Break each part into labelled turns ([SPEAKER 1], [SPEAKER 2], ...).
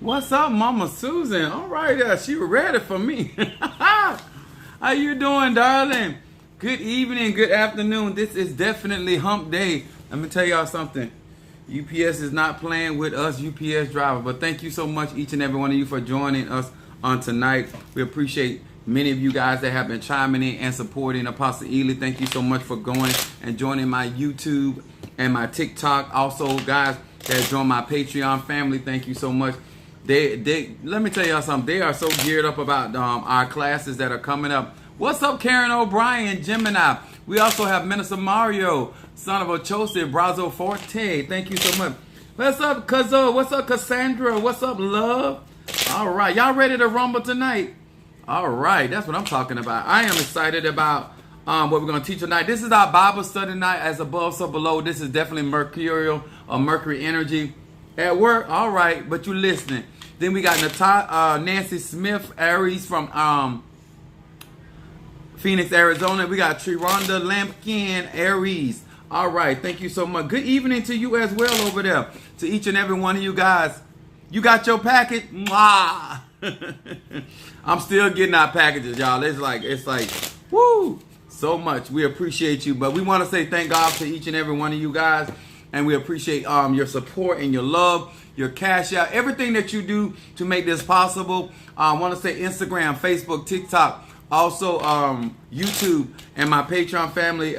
[SPEAKER 1] What's up, Mama Susan? All right, she ready for me. How you doing, darling? Good evening, good afternoon. This is definitely hump day. Let me tell y'all something. UPS is not playing with us UPS drivers, but thank you so much, each and every one of you, for joining us on tonight. We appreciate many of you guys that have been chiming in and supporting Apostle Ely. Thank you so much for going and joining my YouTube and my TikTok. Also, guys that join my Patreon family, thank you so much. They let me tell y'all something. They are so geared up about our classes that are coming up. What's up, Karen O'Brien, Gemini? We also have Minister Mario, son of Ochose, Brazo Forte. Thank you so much. What's up, Kazo? What's up, Cassandra? What's up, love? All right, y'all ready to rumble tonight? All right, that's what I'm talking about. I am excited about what we're going to teach tonight. This is our Bible study night, as above, so below. This is definitely mercurial or Mercury energy. At work, all right, but you listening. Then we got Nancy Smith, Aries from Phoenix, Arizona. We got Trironda Lampkin, Aries. All right, thank you so much. Good evening to you as well over there. To each and every one of you guys. You got your packet? Mwah! I'm still getting our packages, y'all. It's like, woo, so much. We appreciate you. But we want to say thank God to each and every one of you guys. And we appreciate your support and your love, your cash out, everything that you do to make this possible. I want to say Instagram, Facebook, TikTok, also YouTube, and my Patreon family.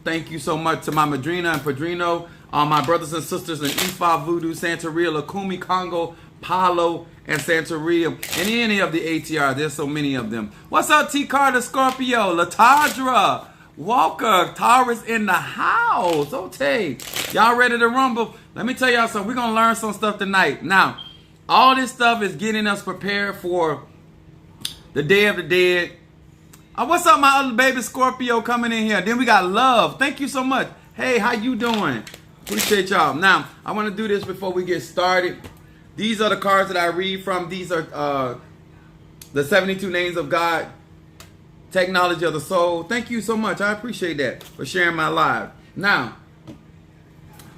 [SPEAKER 1] Thank you so much to my Madrina and Padrino, my brothers and sisters in Ifa, Voodoo, Santeria, Lukumi, Congo, Palo, and Santeria, and any of the ATR. There's so many of them. What's up, T. Carter, Scorpio, Latadra, Walker, Taurus in the house. Okay, y'all ready to rumble? Let me tell y'all something. We're going to learn some stuff tonight. Now, all this stuff is getting us prepared for the Day of the Dead. What's up, my other baby Scorpio coming in here? Then we got Love. Thank you so much. Hey, how you doing? Appreciate y'all. Now, I want to do this before we get started. These are the cards that I read from. These are the 72 Names of God. Technology of the Soul. Thank you so much. I appreciate that for sharing my live. Now,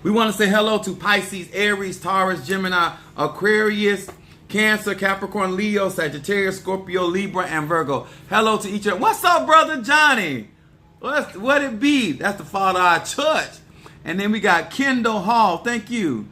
[SPEAKER 1] we want to say hello to Pisces, Aries, Taurus, Gemini, Aquarius, Cancer, Capricorn, Leo, Sagittarius, Scorpio, Libra, and Virgo. Hello to each other. What's up, brother Johnny? What it be? That's the father of our church. And then we got Kendall Hall. Thank you.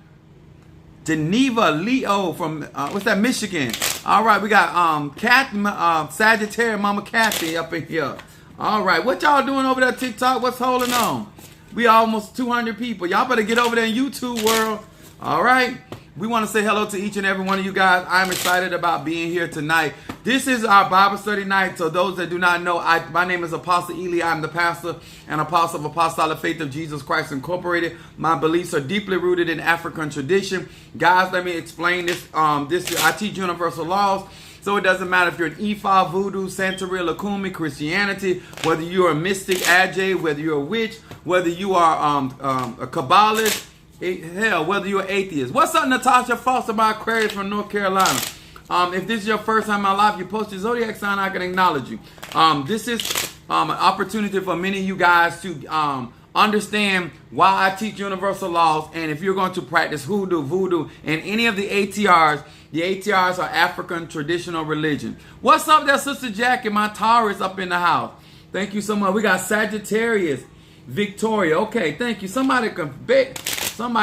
[SPEAKER 1] Geneva Leo from what's that, Michigan. All right, we got Sagittarius, Mama Kathy up in here. All right, what y'all doing over there, TikTok? What's holding on? We almost 200 people. Y'all better get over there in YouTube world. All right, we want to say hello to each and every one of you guys. I'm excited about being here tonight. This is our Bible study night. So those that do not know, my name is Apostle Ely. I'm the pastor and apostle of Apostolic Faith of Jesus Christ Incorporated. My beliefs are deeply rooted in African tradition. Guys, let me explain this. I teach universal laws. So it doesn't matter if you're an Ifa, Voodoo, Santeria, Lukumi, Christianity, whether you're a mystic, Ajay, whether you're a witch, whether you are a Kabbalist, hell, whether you're an atheist. What's up, Natasha Foster, my Aquarius from North Carolina? If this is your first time in my life, you post your zodiac sign, I can acknowledge you. This is an opportunity for many of you guys to understand why I teach universal laws. And if you're going to practice hoodoo, voodoo, and any of the ATRs are African traditional religion. What's up there, Sister Jackie? My Taurus up in the house. Thank you so much. We got Sagittarius, Victoria. Okay, thank you. Somebody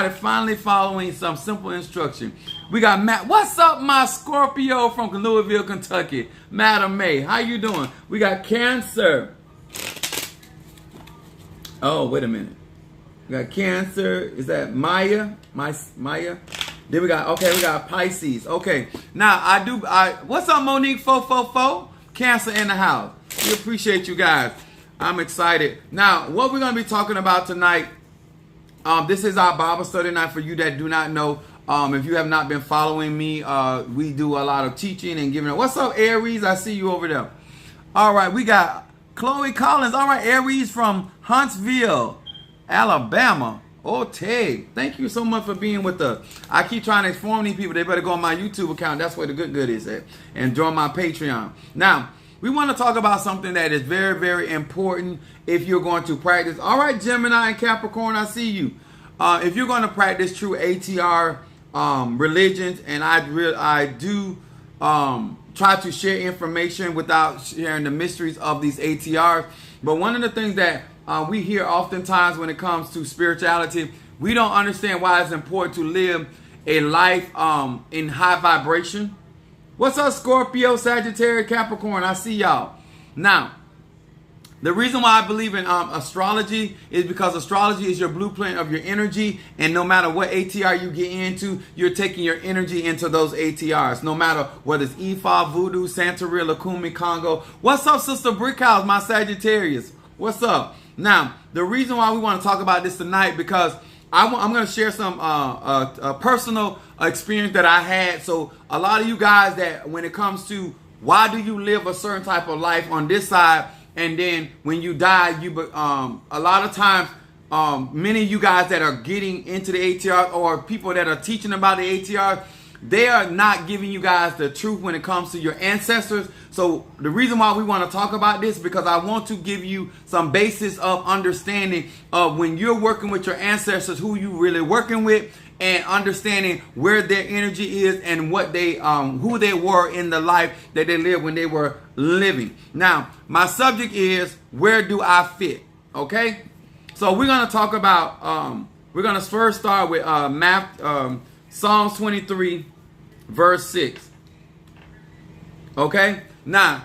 [SPEAKER 1] finally following some simple instruction. We got Matt. What's up, my Scorpio from Louisville, Kentucky? Madam May, how you doing? We got Cancer. Oh, wait a minute. We got Cancer. Is that Maya? Maya? Then we got Pisces. Okay. Now, what's up, Monique 444? Cancer in the house. We appreciate you guys. I'm excited. Now, what we're going to be talking about tonight, this is our Bible study night for you that do not know. If you have not been following me, we do a lot of teaching and giving. What's up, Aries? I see you over there. All right, we got Chloe Collins. All right, Aries from Huntsville, Alabama. Okay, thank you so much for being with us. I keep trying to inform these people they better go on my YouTube account. That's where the good is at. And join my Patreon. Now, we want to talk about something that is very, very important if you're going to practice. All right, Gemini and Capricorn, I see you. If you're going to practice true ATR religions, and I do try to share information without sharing the mysteries of these ATRs. But one of the things that we hear oftentimes when it comes to spirituality, we don't understand why it's important to live a life in high vibration. What's up, Scorpio, Sagittarius, Capricorn? I see y'all. Now, the reason why I believe in astrology is because astrology is your blueprint of your energy, and no matter what ATR you get into, you're taking your energy into those ATRs. No matter whether it's Ifa, Voodoo, Santeria, Lakumi, Congo. What's up, Sister Brickhouse, my Sagittarius? What's up? Now, the reason why we want to talk about this tonight, because I'm going to share some personal experience that I had. So a lot of you guys, that when it comes to why do you live a certain type of life on this side, and then when you die, a lot of times, many of you guys that are getting into the ATR, or people that are teaching about the ATR, they are not giving you guys the truth when it comes to your ancestors. So the reason why we want to talk about this, because I want to give you some basis of understanding of when you're working with your ancestors, who you really working with, and understanding where their energy is and what they who they were in the life that they lived when they were living. Now, my subject is, where do I fit? Okay, so we're going to talk about we're going to first start with Psalms 23 verse 6. Okay, now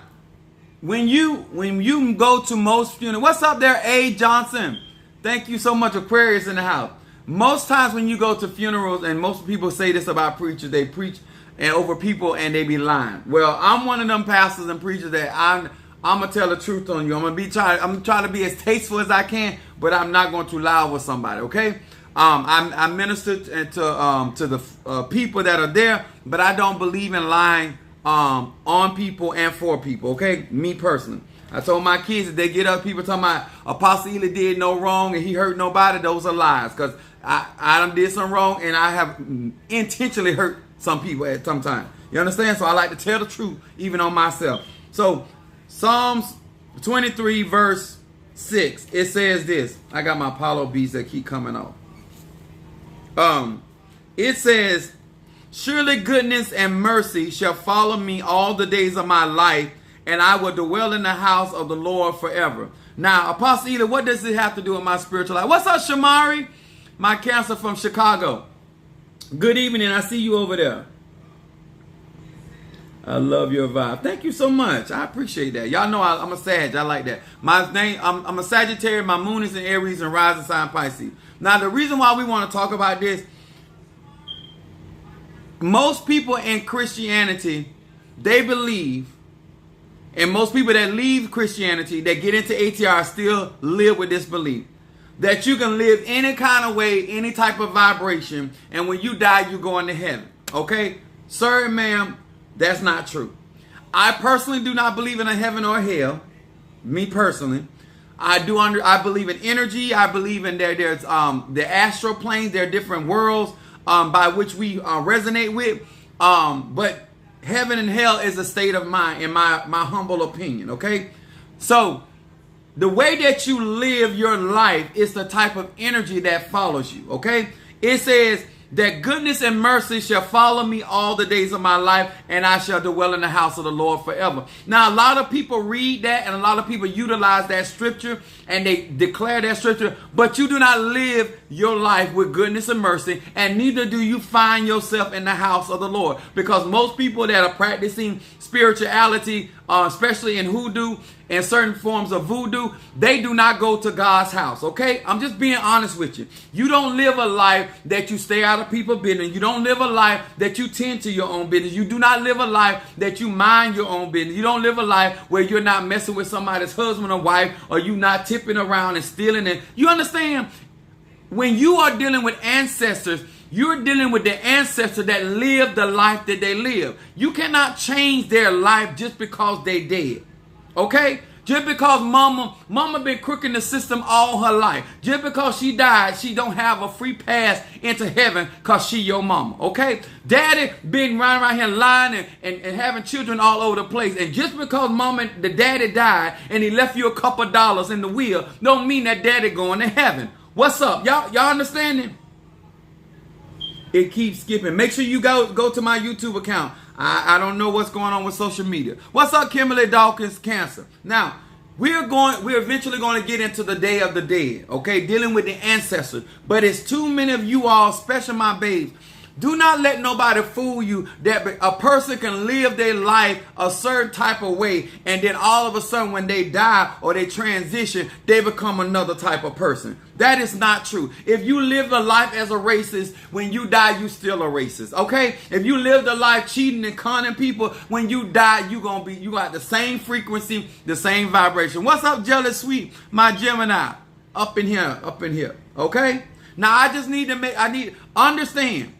[SPEAKER 1] when you go to most funerals, what's up there, A. Johnson? Thank you so much. Aquarius in the house. Most times when you go to funerals, and most people say this about preachers, they preach and over people and they be lying. Well, I'm one of them pastors and preachers that I'm gonna tell the truth on you. I'm trying to be as tasteful as I can, but I'm not going to lie with somebody. Okay. I minister to the people that are there, but I don't believe in lying on people and for people. Okay, me personally. I told my kids, if they get up, people talking about Apostle Ely did no wrong and he hurt nobody, those are lies. Because I done did some wrong, and I have intentionally hurt some people at some time. You understand? So I like to tell the truth, even on myself. So Psalms 23 verse 6, it says this. I got my Apollo beats that keep coming off. It says, surely goodness and mercy shall follow me all the days of my life, and I will dwell in the house of the Lord forever. Now, Apostle Ely, what does it have to do with my spiritual life? What's up, Shamari? My Cancer from Chicago. Good evening. I see you over there. I love your vibe. Thank you so much. I appreciate that. Y'all know I'm a Sag. I like that. I'm a Sagittarius. My moon is in Aries and rising sign Pisces. Now, the reason why we want to talk about this, most people in Christianity, they believe, and most people that leave Christianity, that get into ATR, still live with this belief that you can live any kind of way, any type of vibration, and when you die, you go into heaven. Okay? Sir and ma'am, that's not true. I personally do not believe in a heaven or hell. Me personally. I believe in energy. I believe in there's the astral planes. There are different worlds by which we resonate with. But heaven and hell is a state of mind, in my humble opinion. Okay? So the way that you live your life is the type of energy that follows you. Okay? It says that goodness and mercy shall follow me all the days of my life, and I shall dwell in the house of the Lord forever. Now, a lot of people read that, and a lot of people utilize that scripture, and they declare that scripture, but you do not live your life with goodness and mercy, and neither do you find yourself in the house of the Lord. Because most people that are practicing spirituality, especially in hoodoo and certain forms of voodoo, they do not go to God's house. Okay, I'm just being honest with you. You don't live a life that you stay out of people's business. You don't live a life that you tend to your own business. You do not live a life that you mind your own business. You don't live a life where you're not messing with somebody's husband or wife, or you not tipping around and stealing. And you understand, when you are dealing with ancestors, you're dealing with the ancestor that lived the life that they live. You cannot change their life just because they dead. Okay? Just because mama been crooking the system all her life. Just because she died, she don't have a free pass into heaven because she your mama. Okay? Daddy been running around here lying and having children all over the place. And just because the daddy died and he left you a couple dollars in the will, don't mean that daddy going to heaven. What's up? Y'all understanding? It keeps skipping. Make sure you go to my YouTube account. I don't know what's going on with social media. What's up, Kimberly Dawkins Cancer? Now, we're eventually going to get into the Day of the Dead, okay? Dealing with the ancestors. But it's too many of you all, especially my babes. Do not let nobody fool you that a person can live their life a certain type of way, and then all of a sudden when they die or they transition, they become another type of person. That is not true. If you live a life as a racist, when you die, you still a racist, okay? If you live the life cheating and conning people, when you die, you got the same frequency, the same vibration. What's up, Jealous Sweet, my Gemini? Up in here, okay? Now, I need understand.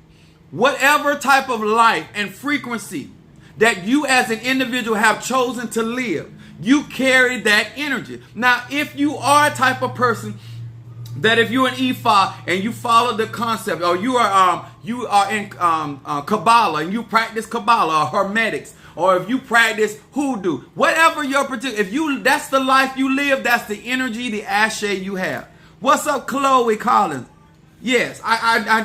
[SPEAKER 1] Whatever type of life and frequency that you as an individual have chosen to live, you carry that energy. Now, if you are a type of person that if you're an Ifa and you follow the concept, or you are in Kabbalah and you practice Kabbalah or Hermetics, or if you practice hoodoo, whatever your particular, that's the life you live, that's the energy, the ashe you have. What's up, Chloe Collins? Yes,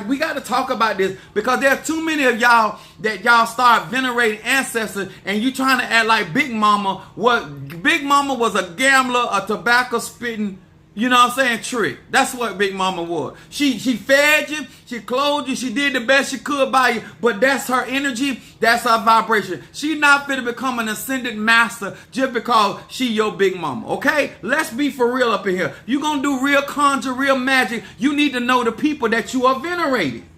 [SPEAKER 1] we got to talk about this, because there are too many of y'all that y'all start venerating ancestors, and you trying to act like Big Mama. Big Mama was a gambler, a tobacco spitting, you know what I'm saying, trick. That's what Big Mama was. She fed you, she clothed you, she did the best she could by you, but that's her energy, that's her vibration. She not fit to become an ascended master just because she your Big Mama, okay? Let's be for real up in here. You gonna do real conjure, real magic, you need to know the people that you are venerating,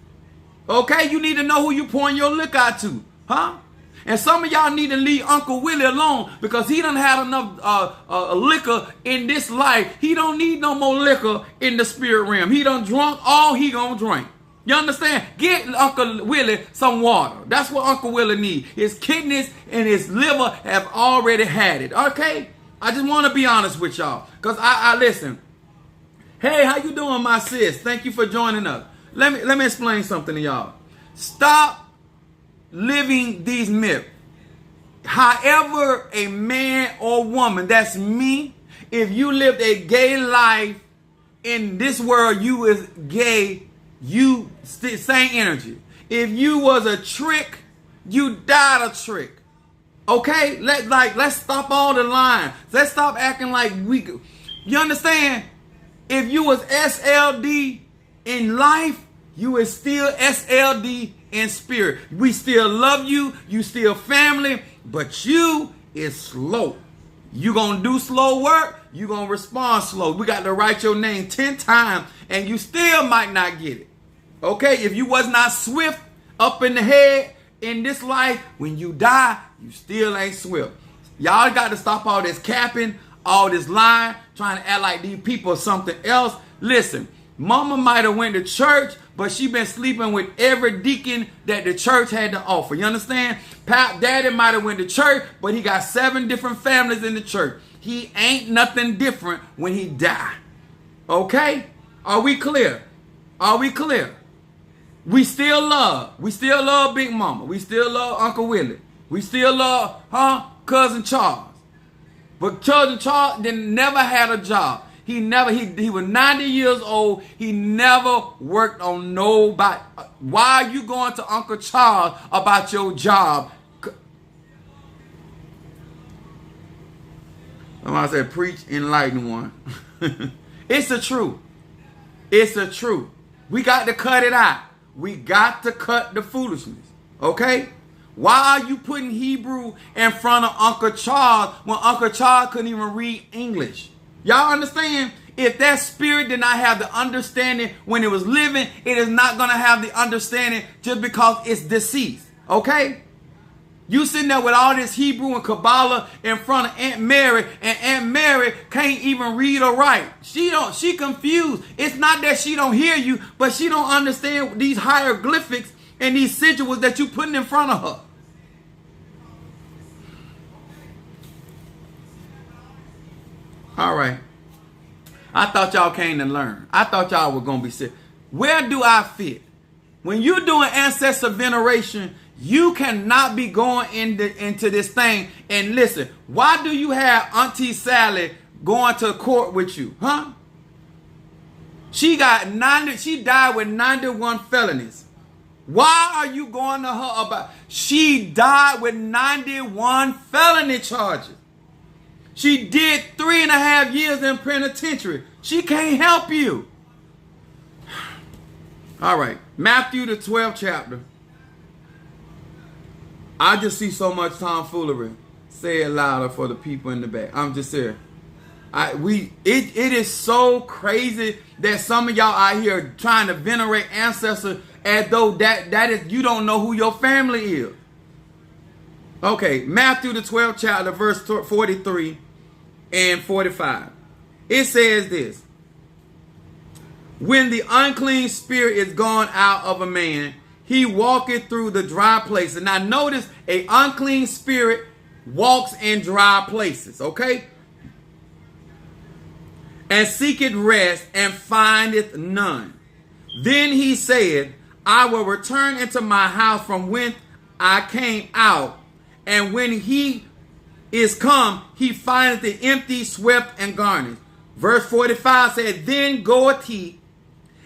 [SPEAKER 1] okay? You need to know who you pouring your liquor out to, huh? And some of y'all need to leave Uncle Willie alone, because he done had enough liquor in this life. He don't need no more liquor in the spirit realm. He done drunk all he gonna drink. You understand? Get Uncle Willie some water. That's what Uncle Willie need. His kidneys and his liver have already had it. Okay? I just want to be honest with y'all, because I listen. Hey, how you doing, my sis? Thank you for joining us. Let me explain something to y'all. Stop living these myths. However, a man or woman, that's me, if you lived a gay life in this world, you is gay, you same energy. If you was a trick, you died a trick. Okay? Let's stop all the lying. Let's stop acting like we. You understand? If you was SLD in life, you is still SLD in spirit. We still love you. You still family, but you is slow. You gonna do slow work. You gonna respond slow. We got to write your name 10 times and you still might not get it. Okay? If you was not swift up in the head in this life, when you die, you still ain't swift. Y'all got to stop all this capping, all this lying, trying to act like these people are something else. Listen, Mama might have went to church, but she been sleeping with every deacon that the church had to offer. You understand? Daddy might have went to church, but he got 7 different families in the church. He ain't nothing different when he die. Okay? Are we clear? Are we clear? We still love Big Mama. We still love Uncle Willie. We still love, Cousin Charles. But Cousin Charles never had a job. He was 90 years old. He never worked on nobody. Why are you going to Uncle Charles about your job? I said, preach, enlighten one. It's the truth. It's the truth. We got to cut it out. We got to cut the foolishness. Okay? Why are you putting Hebrew in front of Uncle Charles when Uncle Charles couldn't even read English? Y'all understand? If that spirit did not have the understanding when it was living, it is not going to have the understanding just because it's deceased. Okay? You sitting there with all this Hebrew and Kabbalah in front of Aunt Mary, and Aunt Mary can't even read or write. She confused. It's not that she don't hear you, but she don't understand these hieroglyphics and these sigils that you putting in front of her. All right. I thought y'all came to learn. I thought y'all were going to be sick. Where do I fit? When you're doing ancestor veneration, you cannot be going into this thing. And listen, why do you have Auntie Sally going to court with you? Huh? She died with 91 felonies. Why are you going to her about? She died with 91 felony charges. She did 3.5 years in penitentiary. She can't help you. All right. Matthew, the 12th chapter. I just see so much tomfoolery. Say it louder for the people in the back. I'm just here. It is so crazy that some of y'all out here trying to venerate ancestors as though that is, you don't know who your family is. Okay, Matthew the 12th chapter, verse 43 and 45. It says this. When the unclean spirit is gone out of a man, he walketh through the dry places. Now notice, a unclean spirit walks in dry places, okay? And seeketh rest and findeth none. Then he said, I will return into my house from whence I came out. And when he is come, he findeth it empty, swept, and garnished. Verse 45 said, Then goeth he,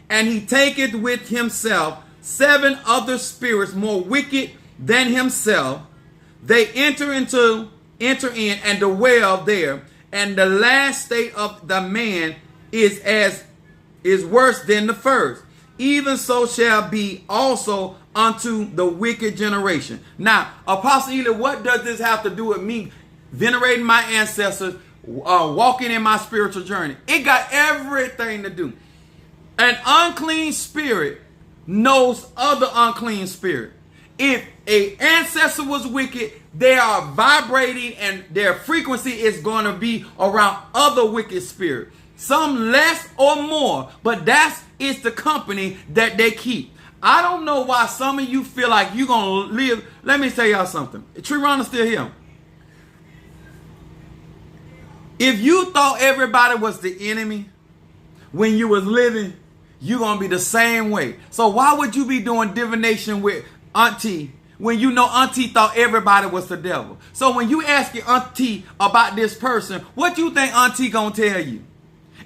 [SPEAKER 1] and he taketh with himself 7 other spirits more wicked than himself. They enter in and dwell there. And the last state of the man is worse than the first. Even so shall be also unto the wicked generation. Now, Apostle Ely, what does this have to do with me venerating my ancestors, walking in my spiritual journey? It got everything to do. An unclean spirit knows other unclean spirit. If an ancestor was wicked, they are vibrating and their frequency is going to be around other wicked spirits. Some less or more, but it's the company that they keep. I don't know why some of you feel like you're going to live. Let me tell y'all something. Tree still here. If you thought everybody was the enemy when you was living, you're going to be the same way. So why would you be doing divination with Auntie when you know Auntie thought everybody was the devil? So when you ask your Auntie about this person, what you think Auntie going to tell you?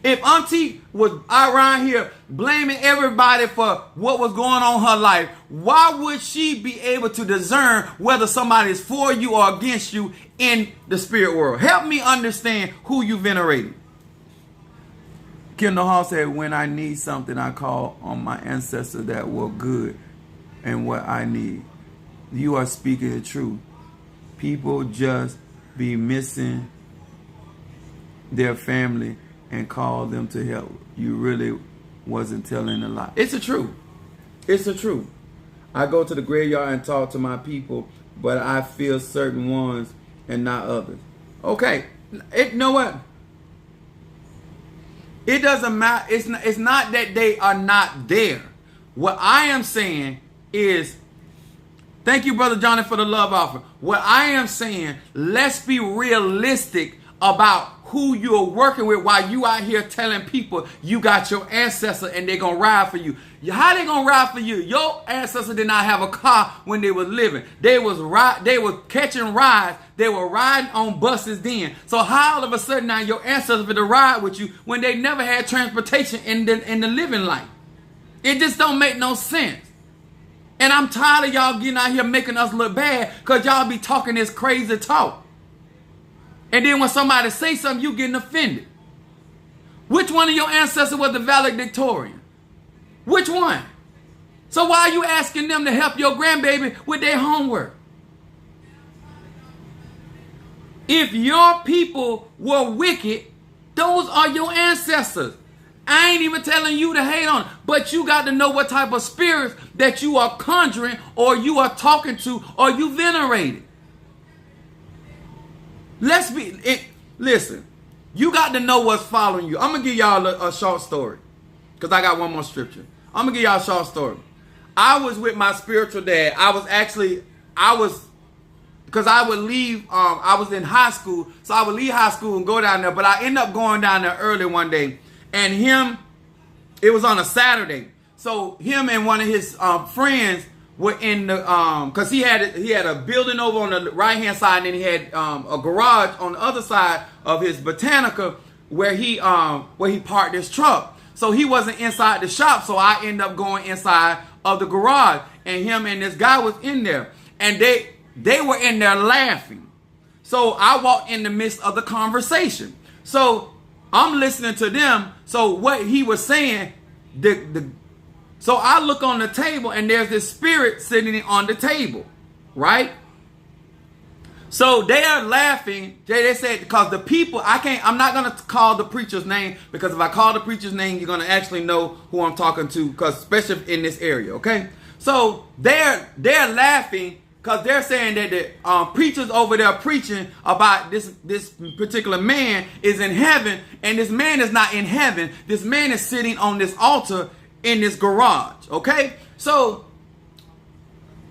[SPEAKER 1] If Auntie was around here blaming everybody for what was going on in her life, why would she be able to discern whether somebody is for you or against you in the spirit world? Help me understand who you venerating. Kendall Hall said, when I need something, I call on my ancestors that were good and what I need. You are speaking the truth. People just be missing their family and call them to help. You really wasn't telling a lie. It's the truth. It's the truth. I go to the graveyard and talk to my people, but I feel certain ones and not others. Okay. You know what? It doesn't matter. It's not that they are not there. What I am saying is, thank you, Brother Johnny, for the love offer. What I am saying, let's be realistic about who you're working with while you out here telling people you got your ancestor and they're going to ride for you. How they going to ride for you? Your ancestor did not have a car when they was living. They was catching rides. They were riding on buses then. So how all of a sudden now your ancestors will ride with you when they never had transportation in the living life? It just don't make no sense. And I'm tired of y'all getting out here making us look bad because y'all be talking this crazy talk. And then when somebody say something, you getting offended. Which one of your ancestors was the valedictorian? Which one? So why are you asking them to help your grandbaby with their homework? If your people were wicked, those are your ancestors. I ain't even telling you to hate on them, but you got to know what type of spirits that you are conjuring or you are talking to or you venerating. Listen, you got to know what's following you. I'm going to give y'all a short story because I got one more scripture. I'm going to give y'all a short story. I was with my spiritual dad. Because I would leave, I was in high school, so I would leave high school and go down there, but I ended up going down there early one day, and it was on a Saturday, so him and one of his friends were in the, because he had a building over on the right-hand side, and then he had a garage on the other side of his Botanica where he parked his truck. So he wasn't inside the shop, so I ended up going inside of the garage. and him and this guy was in there, and they were in there laughing. So I walked in the midst of the conversation. So I'm listening to them. So what he was saying, so I look on the table, and there's this spirit sitting on the table, right? So they are laughing. They said, because the people, I'm not going to call the preacher's name, because if I call the preacher's name, you're going to actually know who I'm talking to, because especially in this area, okay? So they're laughing because they're saying that the preachers over there preaching about this particular man is in heaven, and this man is not in heaven. This man is sitting on this altar in this garage, okay? So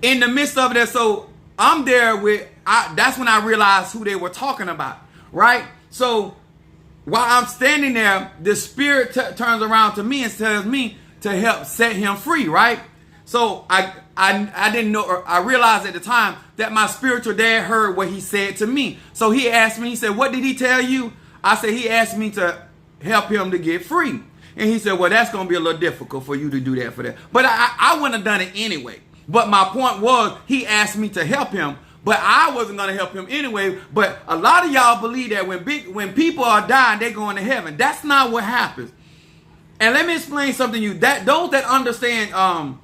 [SPEAKER 1] in the midst of that, so I'm there that's when I realized who they were talking about, right? So while I'm standing there, the spirit turns around to me and tells me to help set him free, right? So I didn't know, or I realized at the time that my spiritual dad heard what he said to me. So he asked me, he said, what did he tell you? I said, he asked me to help him to get free. And he said, well, that's going to be a little difficult for you to do that for that. But I wouldn't have done it anyway. But my point was, he asked me to help him, but I wasn't going to help him anyway. But a lot of y'all believe that when people are dying, they're going to heaven. That's not what happens. And let me explain something to you. Those that understand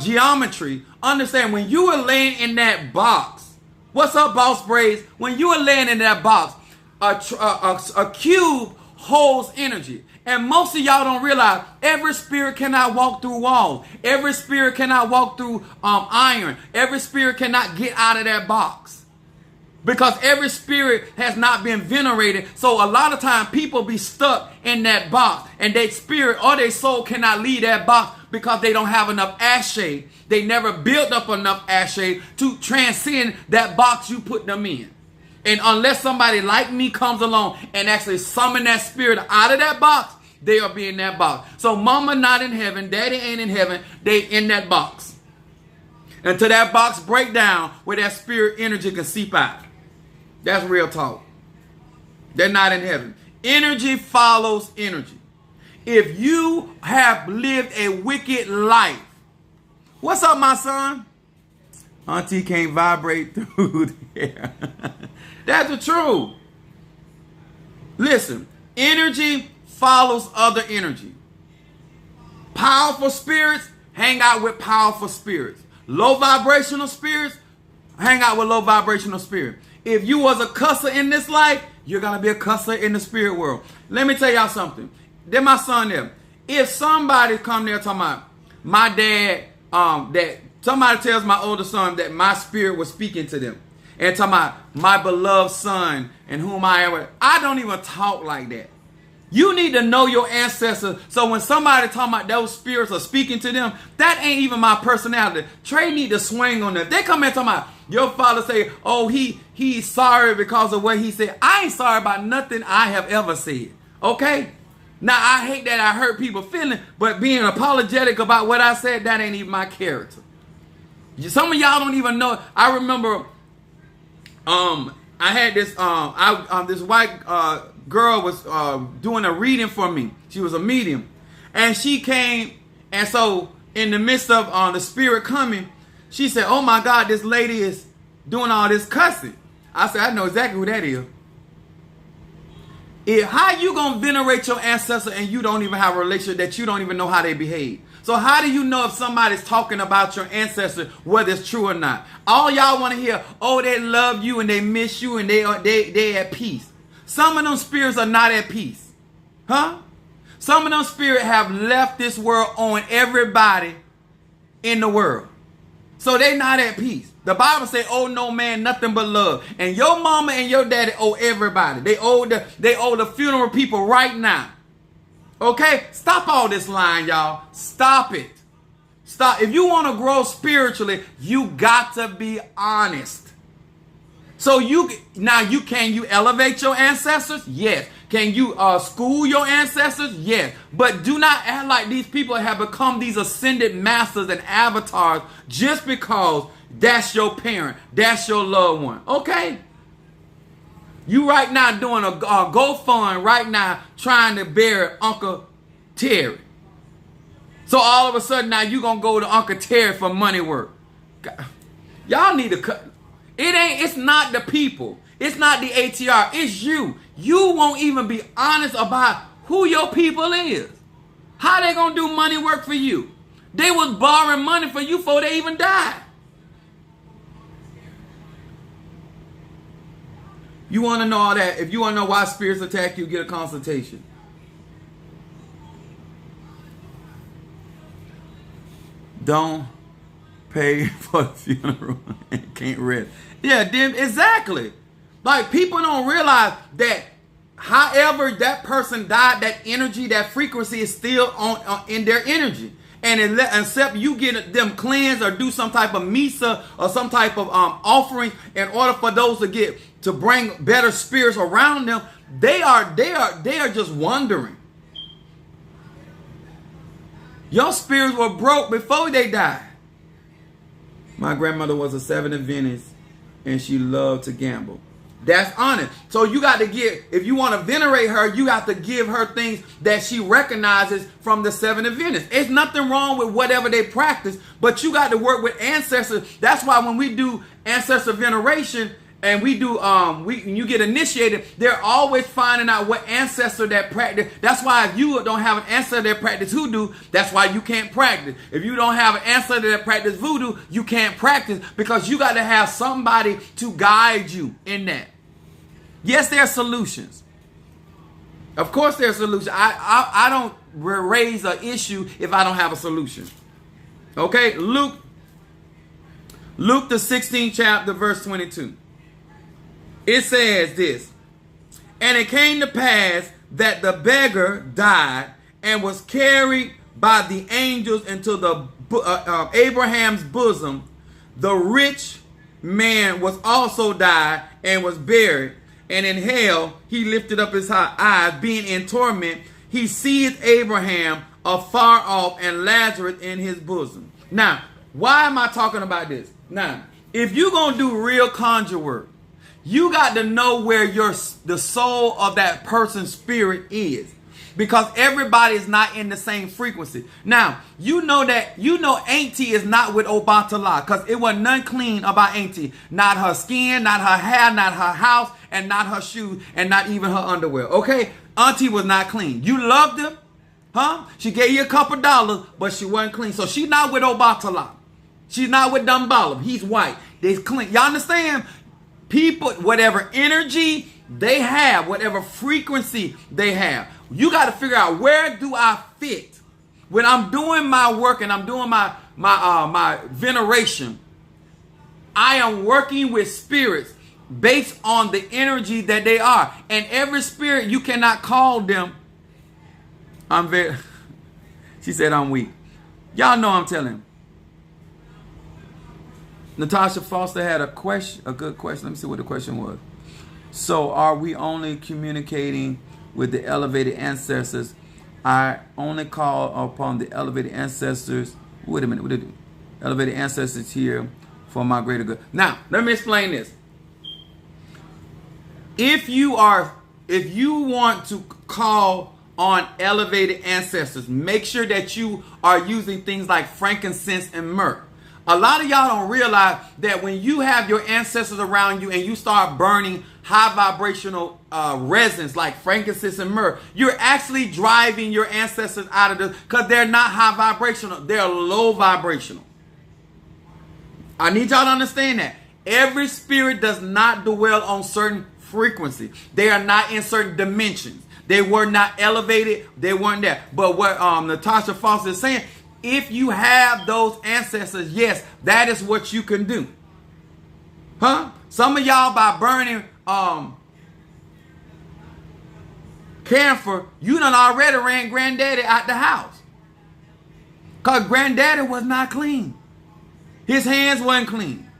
[SPEAKER 1] geometry understand when you are laying in that box. What's up, Boss Braids? When you are laying in that box, a cube holds energy. And most of y'all don't realize every spirit cannot walk through walls. Every spirit cannot walk through iron. Every spirit cannot get out of that box, because every spirit has not been venerated. So a lot of time people be stuck in that box, and their spirit or their soul cannot leave that box because they don't have enough ashay. They never built up enough ashay to transcend that box you put them in. And unless somebody like me comes along and actually summon that spirit out of that box, they'll be in that box. So mama not in heaven, daddy ain't in heaven, they in that box. Until that box break down where that spirit energy can seep out. That's real talk. They're not in heaven. Energy follows energy. If you have lived a wicked life, what's up, my son? Auntie can't vibrate through there. That's the truth. Listen, energy follows other energy. Powerful spirits hang out with powerful spirits. Low vibrational spirits hang out with low vibrational spirits. If you was a cusser in this life, you're going to be a cusser in the spirit world. Let me tell y'all something. Then my son there. If somebody come there talking about my dad, that somebody tells my older son that my spirit was speaking to them, and talking about my beloved son and whom I am, I don't even talk like that. You need to know your ancestors. So when somebody talking about those spirits are speaking to them, that ain't even my personality. Trey need to swing on that. They come in talking about your father say, oh, he's sorry because of what he said. I ain't sorry about nothing I have ever said. Okay? Now, I hate that I hurt people feeling, but being apologetic about what I said, that ain't even my character. Some of y'all don't even know. I remember I had this this white girl was doing a reading for me. She was a medium, and she came, and so in the midst of the spirit coming, she said, oh my God, this lady is doing all this cussing. I said, I know exactly who that is. How you gonna venerate your ancestor and you don't even have a relationship, that you don't even know how they behave? So how do you know if somebody's talking about your ancestor, whether it's true or not? All y'all want to hear, oh, they love you and they miss you and they at peace. Some of them spirits are not at peace. Huh? Some of them spirits have left this world on everybody in the world. So they not at peace. The Bible says, owe no man nothing but love. And your mama and your daddy owe everybody. They owe the funeral people right now. Okay? Stop all this lying, y'all. Stop it. Stop. If you want to grow spiritually, you got to be honest. So can you elevate your ancestors? Yes. Can you school your ancestors? Yes. But do not act like these people have become these ascended masters and avatars just because that's your parent, that's your loved one. Okay? You right now doing a GoFund right now trying to bury Uncle Terry. So all of a sudden now you gonna go to Uncle Terry for money work. God, y'all need to cut. It's not the people. It's not the ATR. It's you. You won't even be honest about who your people is. How they gonna do money work for you? They was borrowing money for you before they even died. You want to know all that? If you want to know why spirits attack you, get a consultation. Don't pay for the funeral and can't rest. Yeah, then exactly. Like, people don't realize that however that person died, that energy, that frequency is still on in their energy. And except you get them cleansed or do some type of misa or some type of offering in order for those to bring better spirits around them, they are just wandering. Your spirits were broke before they died. My grandmother was a Seventh Adventist and she loved to gamble. That's honest. So you got to if you want to venerate her, you have to give her things that she recognizes from the Seventh Adventists. There's nothing wrong with whatever they practice, but you got to work with ancestors. That's why when we do ancestor veneration and we do, you get initiated, they're always finding out what ancestor that practice. That's why if you don't have an ancestor that practice hoodoo, that's why you can't practice. If you don't have an ancestor that practice voodoo, you can't practice because you got to have somebody to guide you in that. Yes, there are solutions. Of course there are solutions. I don't raise an issue if I don't have a solution. Okay, Luke the 16th chapter, verse 22. It says this, and it came to pass that the beggar died and was carried by the angels into the Abraham's bosom. The rich man was also died and was buried. And in hell, he lifted up his eyes, being in torment. He seeth Abraham afar off and Lazarus in his bosom. Now, why am I talking about this? Now, if you're going to do real conjure work, you got to know where the soul of that person's spirit is. Because everybody is not in the same frequency. Now, you know Auntie is not with Obatala, because it was none clean about Auntie. Not her skin, not her hair, not her house, and not her shoes, and not even her underwear. Okay? Auntie was not clean. You loved her, huh? She gave you a couple dollars, but she wasn't clean. So she's not with Obatala. She's not with Dumbalov. He's white. They're clean. Y'all understand? People, whatever energy they have, whatever frequency they have, you got to figure out, where do I fit? When I'm doing my work and I'm doing my veneration, I am working with spirits based on the energy that they are. And every spirit, you cannot call them. She said I'm weak. Y'all know I'm telling. Natasha Foster had a good question. Let me see what the question was. So are we only communicating with the elevated ancestors? I only call upon the elevated ancestors. Wait a minute. What did elevated ancestors here for my greater good. Now, let me explain this. If you want to call on elevated ancestors, make sure that you are using things like frankincense and myrrh. A lot of y'all don't realize that when you have your ancestors around you and you start burning high vibrational resins like frankincense and myrrh, you're actually driving your ancestors out of this, because they're not high vibrational. They're low vibrational. I need y'all to understand that. Every spirit does not dwell on certain frequency. They are not in certain dimensions. They were not elevated. They weren't there. But what Natasha Foster is saying, if you have those ancestors, yes, that is what you can do. Huh? Some of y'all, by burning camphor, you done already ran granddaddy out the house. Because granddaddy was not clean. His hands weren't clean.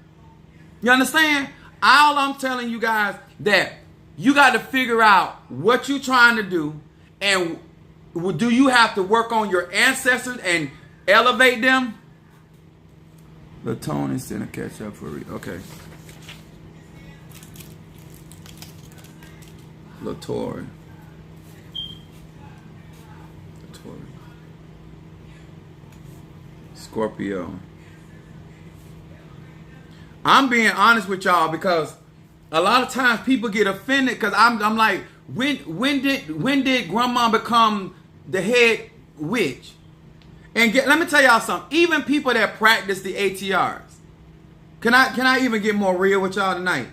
[SPEAKER 1] You understand? All I'm telling you guys, that you got to figure out what you're trying to do, and do you have to work on your ancestors and elevate them? The tone is going to catch up for you. Okay. Latori. Scorpio. I'm being honest with y'all because a lot of times people get offended because I'm like, when did grandma become the head witch? And let me tell y'all something. Even people that practice the ATRs, can I even get more real with y'all tonight?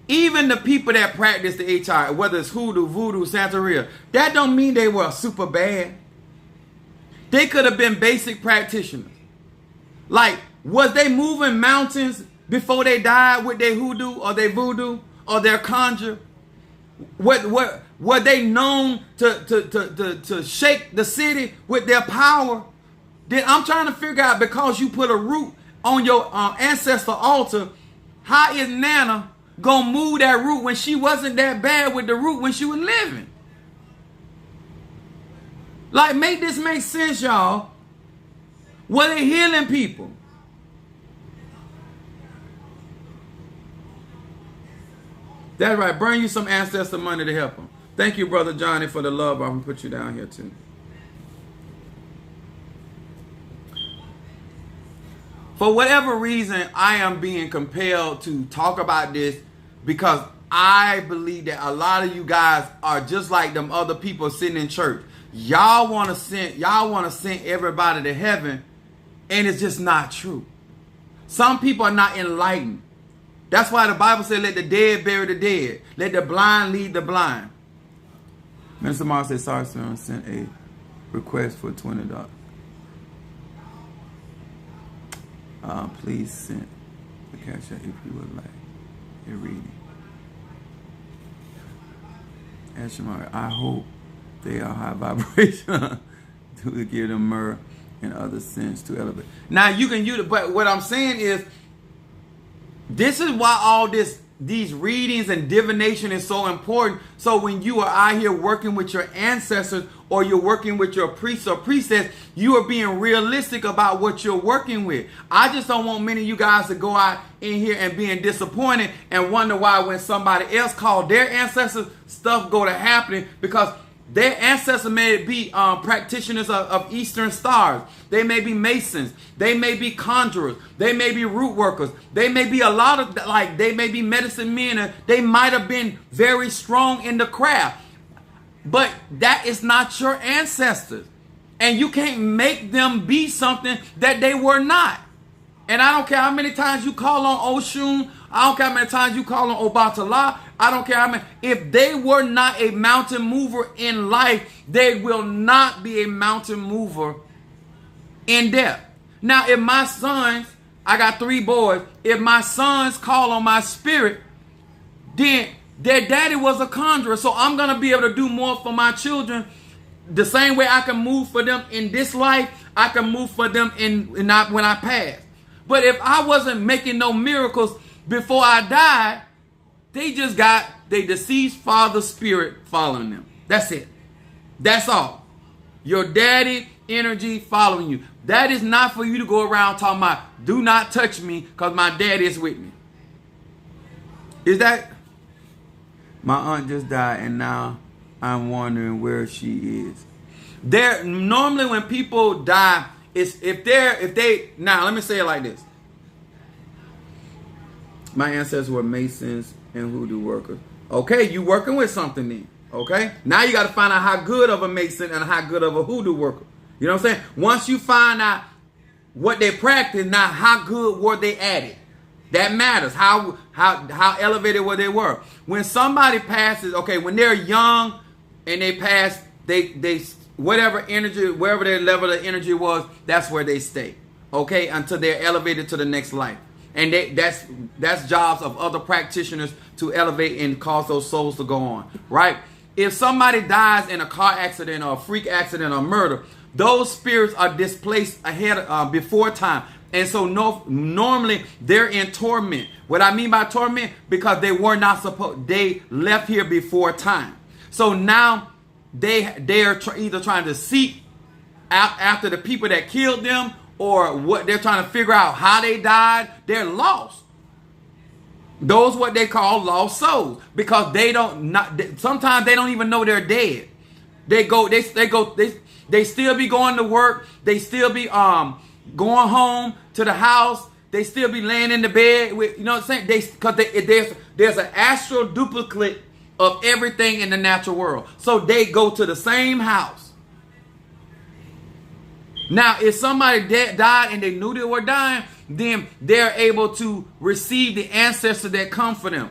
[SPEAKER 1] Even the people that practice the ATR, whether it's hoodoo, voodoo, Santeria, that don't mean they were super bad. They could have been basic practitioners. Like, was they moving mountains before they died with their hoodoo or their voodoo or their conjure? Were they known to shake the city with their power? Then I'm trying to figure out, because you put a root on your ancestor altar, how is Nana gonna move that root when she wasn't that bad with the root when she was living? Like, make this make sense, y'all. Were they healing people? That's right. Burn you some ancestor money to help them. Thank you, Brother Johnny, for the love. I'm going to put you down here, too. For whatever reason, I am being compelled to talk about this because I believe that a lot of you guys are just like them other people sitting in church. Y'all want to send everybody to heaven, and it's just not true. Some people are not enlightened. That's why the Bible said, let the dead bury the dead. Let the blind lead the blind. Minister Mars said, sorry, sir, I sent a request for $20. Please send the cash out if you would like a reading. Ashamari, I hope they are high vibration to give them myrrh and other sense to elevate. Now you can use it, but what I'm saying is, this is why all these readings and divination is so important. So when you are out here working with your ancestors or you're working with your priests or priestess, you are being realistic about what you're working with. I just don't want many of you guys to go out in here and being disappointed and wonder why when somebody else called their ancestors, stuff go to happening, because their ancestors may be practitioners of Eastern stars. They may be masons. They may be conjurers. They may be root workers. They may be a lot of, like, they may be medicine men. And they might have been very strong in the craft. But that is not your ancestors. And you can't make them be something that they were not. And I don't care how many times you call on Oshun. I don't care how many times you call on Obatala. I don't care how many. If they were not a mountain mover in life, they will not be a mountain mover in death. Now, if my sons, I got 3 boys, if my sons call on my spirit, then their daddy was a conjurer. So I'm going to be able to do more for my children. The same way I can move for them in this life, I can move for them when I pass. But if I wasn't making no miracles before I died, they just got their deceased father's spirit following them. That's it. That's all. Your daddy energy following you. That is not for you to go around talking about, do not touch me because my daddy is with me. Is that? My aunt just died and now I'm wondering where she is. Normally when people die, now let me say it like this. My ancestors were masons and hoodoo workers. Okay, you working with something then. Okay? Now you got to find out how good of a mason and how good of a hoodoo worker. You know what I'm saying? Once you find out what they practice, now how good were they at it? That matters. How elevated were they were. When somebody passes, okay, when they're young and they pass, they whatever energy, wherever their level of energy was, that's where they stay. Okay? Until they're elevated to the next life. And that's jobs of other practitioners to elevate and cause those souls to go on, right? If somebody dies in a car accident or a freak accident or murder, those spirits are displaced before time. And so normally they're in torment. What I mean by torment, because they were not supposed, they left here before time. So now they are either trying to seek out after the people that killed them, or what they're trying to figure out how they died. They're lost. Those what they call lost souls, because sometimes they don't even know they're dead. They still be going to work. They still be going home to the house. They still be laying in the bed with, you know what I'm saying? Because there's an astral duplicate of everything in the natural world. So they go to the same house. Now, if somebody died and they knew they were dying, then they're able to receive the ancestor that come for them.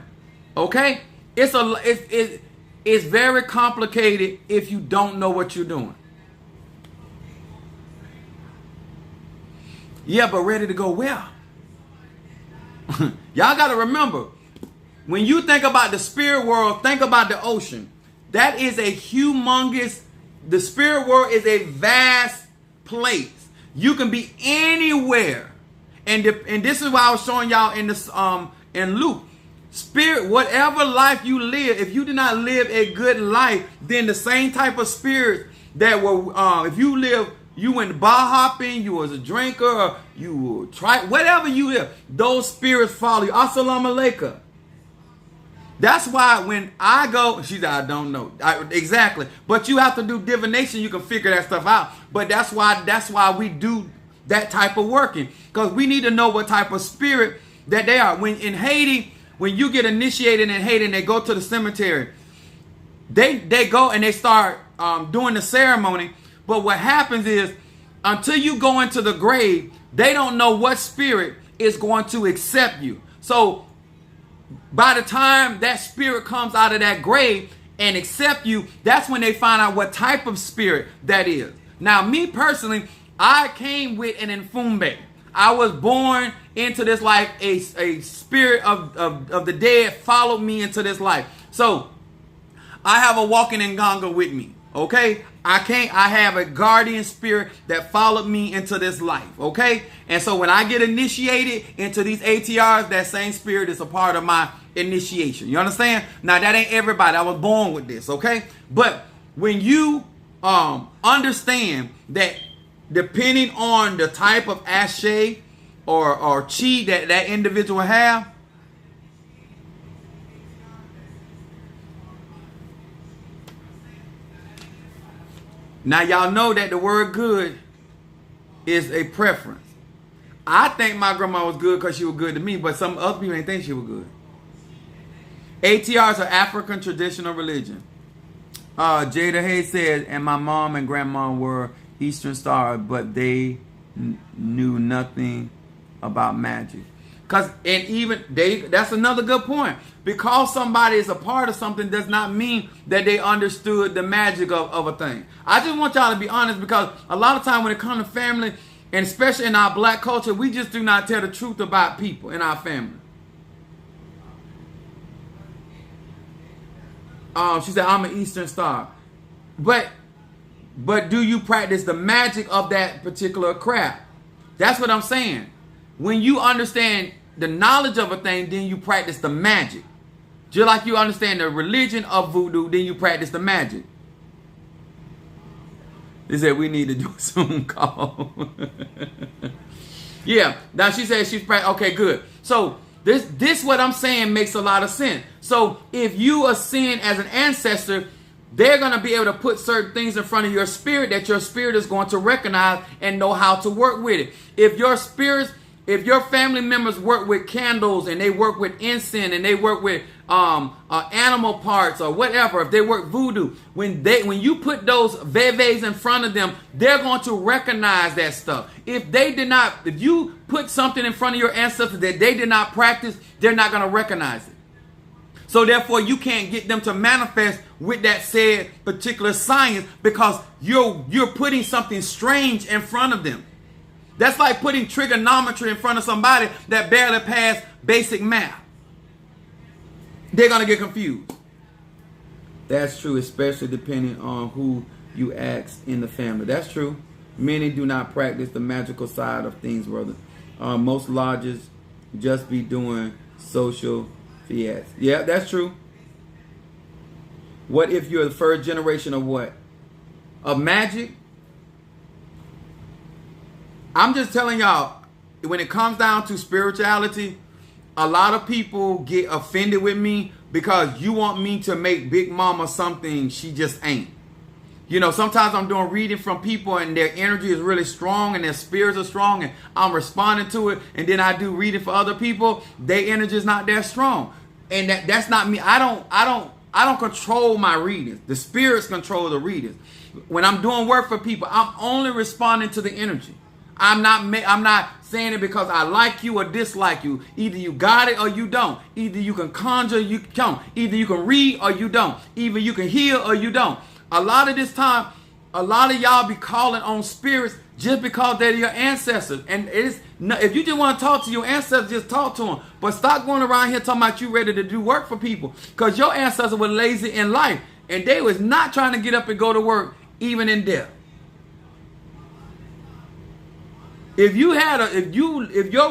[SPEAKER 1] Okay? It's very complicated if you don't know what you're doing. Yeah, but ready to go where? Y'all got to remember, when you think about the spirit world, think about the ocean. That is a humongous, the spirit world is a vast place. You can be anywhere. And this is why I was showing y'all in this in Luke. Spirit, whatever life you live, if you do not live a good life, then the same type of spirit that were, if you went bar hopping, you was a drinker, you try whatever you live, those spirits follow you. Assalamu alaikum. That's why when I go, she said, I don't know. Exactly. But you have to do divination, you can figure that stuff out. But that's why we do that type of working. Because we need to know what type of spirit that they are. When in Haiti, when you get initiated in Haiti and they go to the cemetery, they go and they start doing the ceremony. But what happens is, until you go into the grave, they don't know what spirit is going to accept you. So by the time that spirit comes out of that grave and accept you, that's when they find out what type of spirit that is. Now, me personally, I came with an infumbe. I was born into this life. A spirit of the dead followed me into this life. So I have a walking nganga with me. Okay, I have a guardian spirit that followed me into this life. Okay, and so when I get initiated into these ATRs, that same spirit is a part of my initiation. You understand? Now that ain't everybody. I was born with this. Okay, but when you understand that, depending on the type of ashe or chi that individual have, now y'all know that the word good is a preference. I think my grandma was good because she was good to me, but some other people ain't think she was good. ATRs are African traditional religion. Jada Hayes said, and my mom and grandma were Eastern Star, but they knew nothing about magic. That's another good point. Because somebody is a part of something does not mean that they understood the magic of a thing. I just want y'all to be honest, because a lot of time when it comes to family, and especially in our black culture, we just do not tell the truth about people in our family. She said, I'm an Eastern Star. But do you practice the magic of that particular craft? That's what I'm saying. When you understand the knowledge of a thing, then you practice the magic. Just like you understand the religion of voodoo, then you practice the magic. They said we need to do a Zoom call. Yeah. Now she said she's practicing. Okay, good. So this what I'm saying makes a lot of sense. So if you ascend as an ancestor, they're going to be able to put certain things in front of your spirit that your spirit is going to recognize and know how to work with it. If your family members work with candles and they work with incense and they work with animal parts or whatever, if they work voodoo, when you put those veves in front of them, they're going to recognize that stuff. If you put something in front of your ancestors that they did not practice, they're not going to recognize it. So therefore, you can't get them to manifest with that said particular science, because you're putting something strange in front of them. That's like putting trigonometry in front of somebody that barely passed basic math. They're going to get confused. That's true, especially depending on who you ask in the family. That's true. Many do not practice the magical side of things, brother. Most lodges just be doing social fiats. Yeah, that's true. What if you're the first generation of what? Of magic? I'm just telling y'all, when it comes down to spirituality, a lot of people get offended with me because you want me to make Big Mama something she just ain't. You know, sometimes I'm doing reading from people and their energy is really strong and their spirits are strong and I'm responding to it. And then I do reading for other people. Their energy is not that strong. And that's not me. I don't control my readings. The spirits control the readings. When I'm doing work for people, I'm only responding to the energy. I'm not saying it because I like you or dislike you. Either you got it or you don't. Either you can conjure or you don't. Either you can read or you don't. Either you can heal or you don't. A lot of this time, a lot of y'all be calling on spirits just because they're your ancestors. And it's not, if you just want to talk to your ancestors, just talk to them. But stop going around here talking about you ready to do work for people. Because your ancestors were lazy in life. And they was not trying to get up and go to work, even in death. If your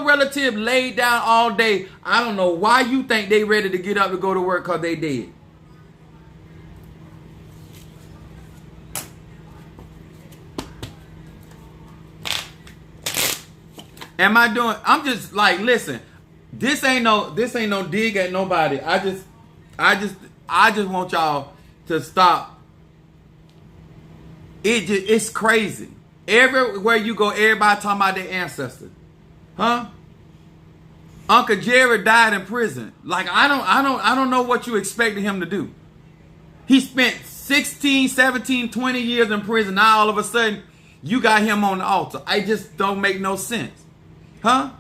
[SPEAKER 1] relative laid down all day, I don't know why you think they ready to get up and go to work because they dead. Am I doing? I'm just like, listen, this ain't no dig at nobody. I just want y'all to stop. It's crazy. Everywhere you go, everybody talking about their ancestors. Huh? Uncle Jerry died in prison. Like, I don't know what you expected him to do. He spent 16, 17, 20 years in prison. Now all of a sudden, you got him on the altar. I just don't make no sense. Huh?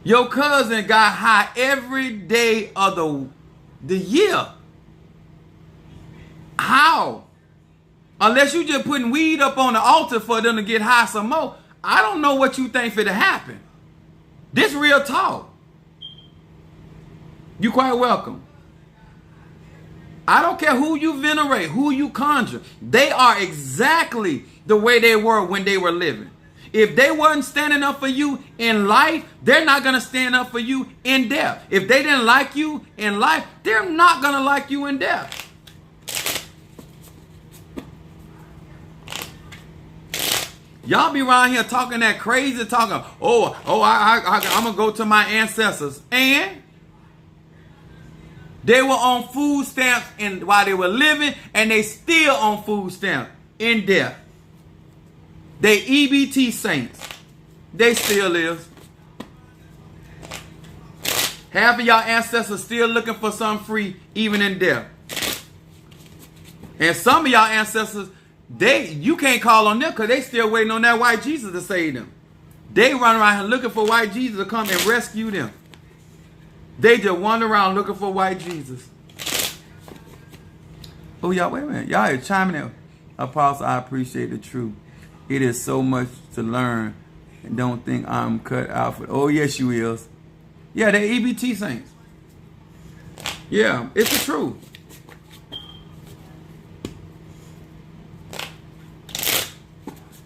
[SPEAKER 1] Your cousin got high every day of the year. How? Unless you just putting weed up on the altar for them to get high some more. I don't know what you think for to happen. This real talk. You quite welcome. I don't care who you venerate, who you conjure. They are exactly the way they were when they were living. If they weren't standing up for you in life, they're not going to stand up for you in death. If they didn't like you in life, they're not going to like you in death. Y'all be around here talking that crazy talking. I'm going to go to my ancestors. And they were on food stamps while they were living, and they still on food stamps in death. They EBT saints. They still live. Half of y'all ancestors still looking for something free, even in death. And some of y'all ancestors, you can't call on them because they still waiting on that white Jesus to save them. They run around here looking for white Jesus to come and rescue them. They just wander around looking for white Jesus. Oh, y'all, wait a minute. Y'all are chiming in. Apostle, I appreciate the truth. It is so much to learn. And don't think I'm cut out for it. Oh, yes, you is. Yeah, they're EBT saints. Yeah, it's the truth.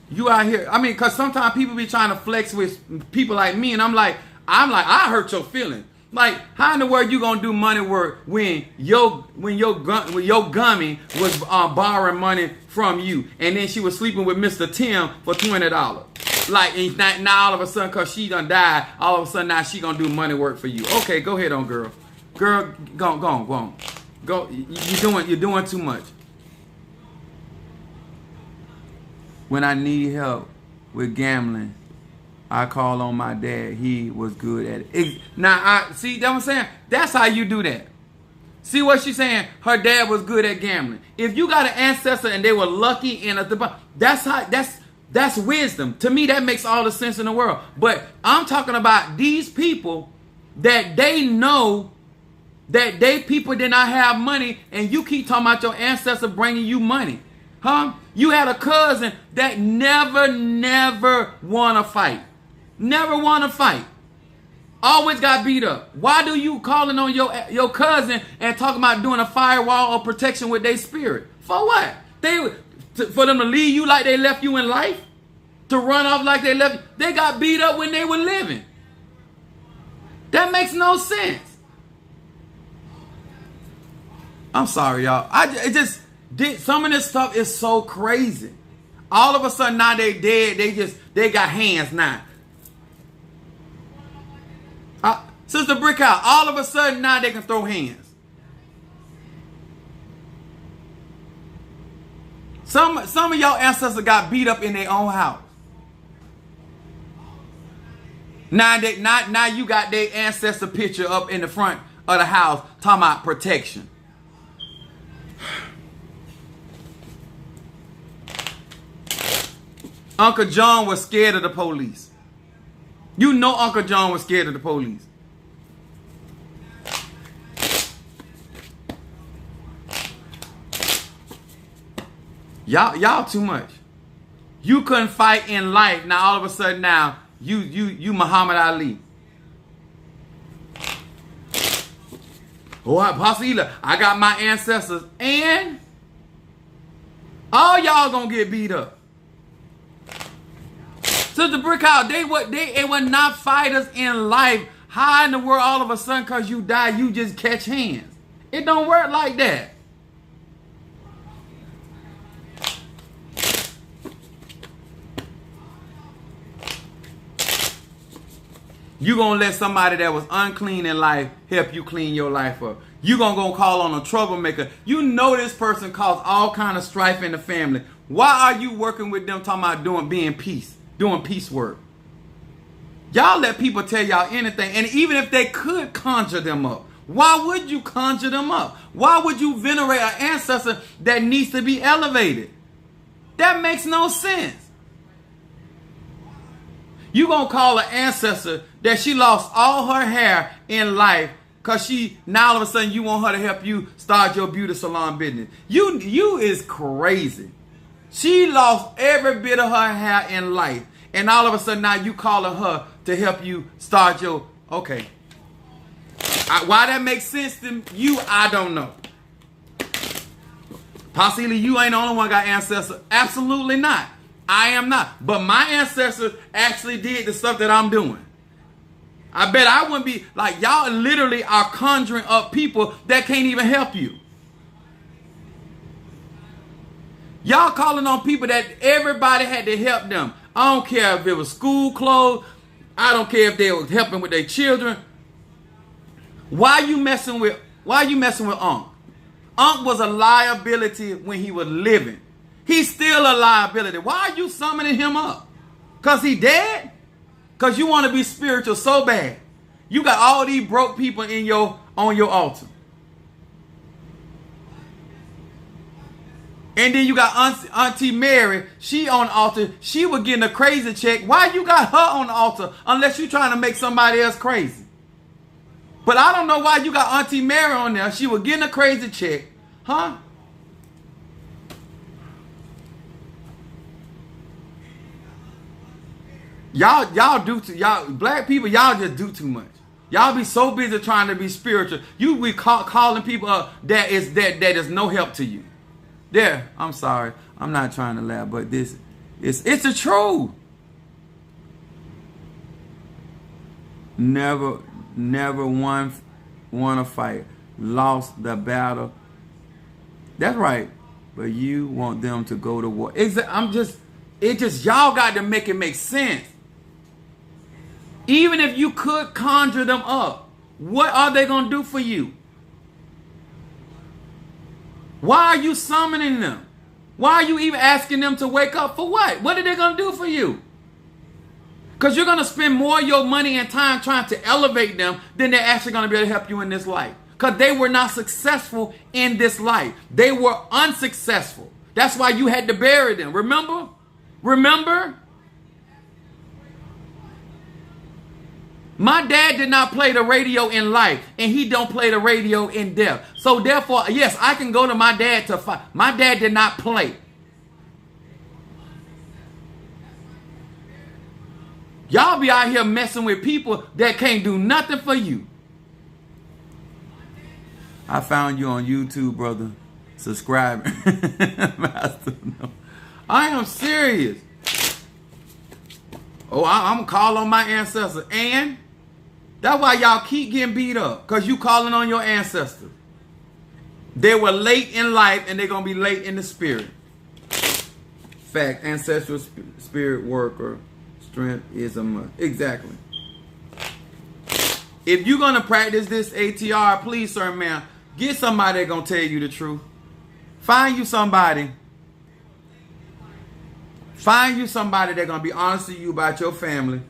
[SPEAKER 1] You out here. I mean, because sometimes people be trying to flex with people like me. And I'm like, I hurt your feelings. Like, how in the world you gonna do money work when your gummy was borrowing money from you, and then she was sleeping with Mr. Tim for $20? Like, and now all of a sudden, cause she done died, all of a sudden now she gonna do money work for you. Okay, go ahead on, girl. Girl, go on. Go. You're doing too much. When I need help with gambling, I call on my dad. He was good at it. Now, see what I'm saying? That's how you do that. See what she's saying? Her dad was good at gambling. If you got an ancestor and they were lucky in that's wisdom. To me, that makes all the sense in the world. But I'm talking about these people that they know that people did not have money, and you keep talking about your ancestor bringing you money. Huh? You had a cousin that never won a fight. Never won a fight. Always got beat up. Why do you calling on your cousin and talking about doing a firewall or protection with their spirit? For what? For them to leave you like they left you in life? To run off like they left you? They got beat up when they were living. That makes no sense. I'm sorry, y'all. Some of this stuff is so crazy. All of a sudden now they dead. They got hands now. Sister Brickhouse, all of a sudden now they can throw hands. Some of y'all ancestors got beat up in their own house. Now you got their ancestor picture up in the front of the house talking about protection. Uncle John was scared of the police. You know Uncle John was scared of the police. Y'all too much. You couldn't fight in life. Now all of a sudden now you Muhammad Ali. Oh, Pastor, I got my ancestors, and all y'all gonna get beat up. Sister Brickhouse, they were not fighters in life. How in the world all of a sudden cause you die, you just catch hands? It don't work like that. You gonna let somebody that was unclean in life help you clean your life up. You gonna go call on a troublemaker. You know this person caused all kind of strife in the family. Why are you working with them talking about doing peace work? Y'all let people tell y'all anything. And even if they could conjure them up, why would you conjure them up? Why would you venerate an ancestor that needs to be elevated? That makes no sense. You gonna call an ancestor that she lost all her hair in life because now all of a sudden you want her to help you start your beauty salon business. You is crazy. She lost every bit of her hair in life, and all of a sudden now you calling her to help you start your, okay. Why that makes sense to you, I don't know. Possibly you ain't the only one got ancestors. Absolutely not. I am not. But my ancestors actually did the stuff that I'm doing. I bet I wouldn't be like, y'all literally are conjuring up people that can't even help you. Y'all calling on people that everybody had to help them. I don't care if it was school clothes. I don't care if they was helping with their children. Why you messing with Unc? Unc was a liability when he was living. He's still a liability. Why are you summoning him up? Because he dead? Because you want to be spiritual so bad. You got all these broke people on your altar. And then you got Auntie Mary. She on the altar. She was getting a crazy check. Why you got her on the altar unless you trying to make somebody else crazy? But I don't know why you got Auntie Mary on there. She was getting a crazy check. Huh? Y'all black people, y'all just do too much. Y'all be so busy trying to be spiritual. You be calling people up that is no help to you. There, I'm sorry. I'm not trying to laugh, but it's the truth. Never won a fight. Lost the battle. That's right. But you want them to go to war. Y'all got to make it make sense. Even if you could conjure them up, what are they going to do for you? Why are you summoning them? Why are you even asking them to wake up for what? What are they going to do for you? Because you're going to spend more of your money and time trying to elevate them than they're actually going to be able to help you in this life. Because they were not successful in this life. They were unsuccessful. That's why you had to bury them. Remember? My dad did not play the radio in life, and he don't play the radio in death. So therefore, yes, I can go to my dad to fight. My dad did not play. Y'all be out here messing with people that can't do nothing for you. I found you on YouTube, brother. Subscribe. I am serious. Oh, I'm going to call on my ancestors. And that's why y'all keep getting beat up. Because you calling on your ancestors. They were late in life and they're going to be late in the spirit. Fact, ancestral spirit worker. Strength is a must. Exactly. If you're going to practice this ATR, please, sir, ma'am, get somebody that's going to tell you the truth. Find you somebody Find you somebody that's going to be honest to you about your family,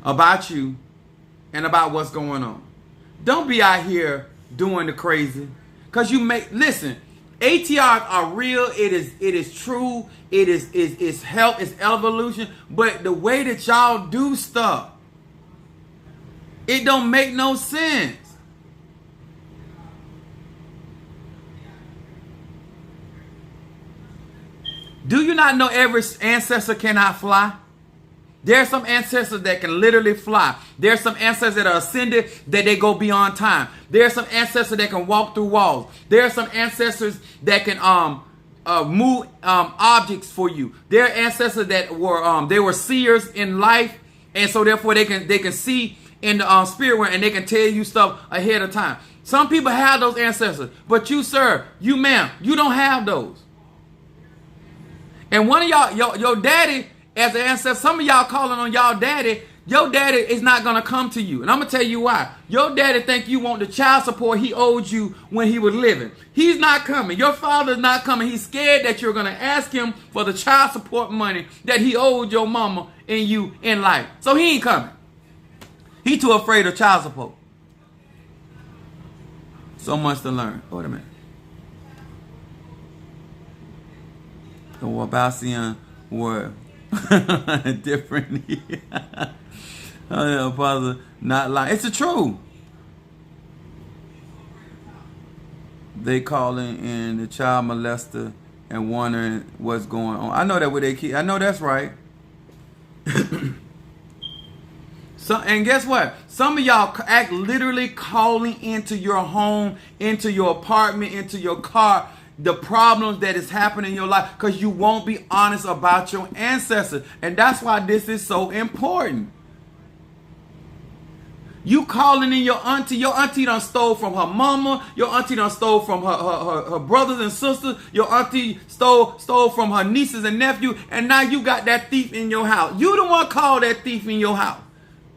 [SPEAKER 1] about you, and about what's going on. Don't be out here doing the crazy. Because listen, ATRs are real. It is true. It's health. It's evolution. But the way that y'all do stuff, it don't make no sense. Do you not know every ancestor cannot fly? There are some ancestors that can literally fly. There are some ancestors that are ascended that they go beyond time. There are some ancestors that can walk through walls. There are some ancestors that can move objects for you. There are ancestors that were they were seers in life, and so therefore they can see in the spirit realm and they can tell you stuff ahead of time. Some people have those ancestors, but you, sir, you, ma'am, you don't have those. And one of y'all, your daddy, as an ancestor, some of y'all calling on y'all daddy, your daddy is not going to come to you. And I'm going to tell you why. Your daddy think you want the child support he owed you when he was living. He's not coming. Your father's not coming. He's scared that you're going to ask him for the child support money that he owed your mama and you in life. So he ain't coming. He too afraid of child support. So much to learn. Wait a minute. The Wabasian were different. Father, not lying. It's the truth. They calling in the child molester and wondering what's going on. I know that with their kids. I know that's right. And guess what? Some of y'all act literally calling into your home, into your apartment, into your car, the problems that is happening in your life because you won't be honest about your ancestors. And that's why this is so important. You calling in your auntie done stole from her mama, your auntie done stole from her brothers and sisters, your auntie stole from her nieces and nephews, and now you got that thief in your house. You the one called that thief in your house.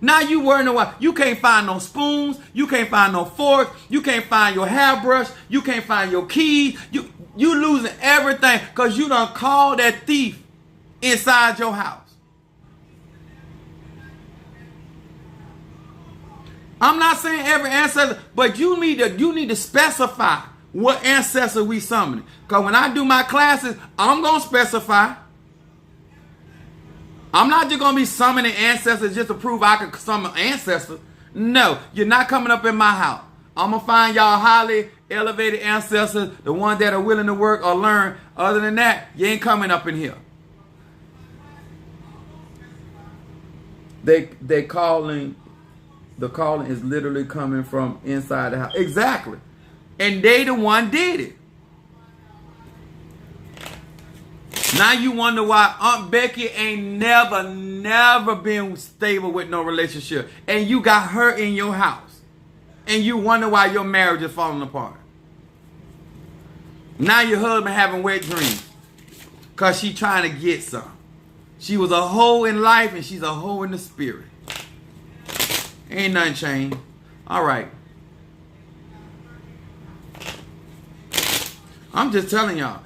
[SPEAKER 1] Now you worrying about, you can't find no spoons, you can't find no forks, you can't find your hairbrush, you can't find your keys, you losing everything because you done called that thief inside your house. I'm not saying every ancestor, but you need to specify what ancestor we summoning. Because when I do my classes, I'm going to specify. I'm not just going to be summoning ancestors just to prove I can summon ancestors. No, you're not coming up in my house. I'm going to find y'all highly elevated ancestors, the ones that are willing to work or learn. Other than that, you ain't coming up in here. The calling is literally coming from inside the house. Exactly. And they the one did it. Now you wonder why Aunt Becky ain't never been stable with no relationship. And you got her in your house. And you wonder why your marriage is falling apart. Now your husband having wet dreams. Because she trying to get some. She was a hoe in life and she's a hoe in the spirit. Ain't nothing changed. All right. I'm just telling y'all.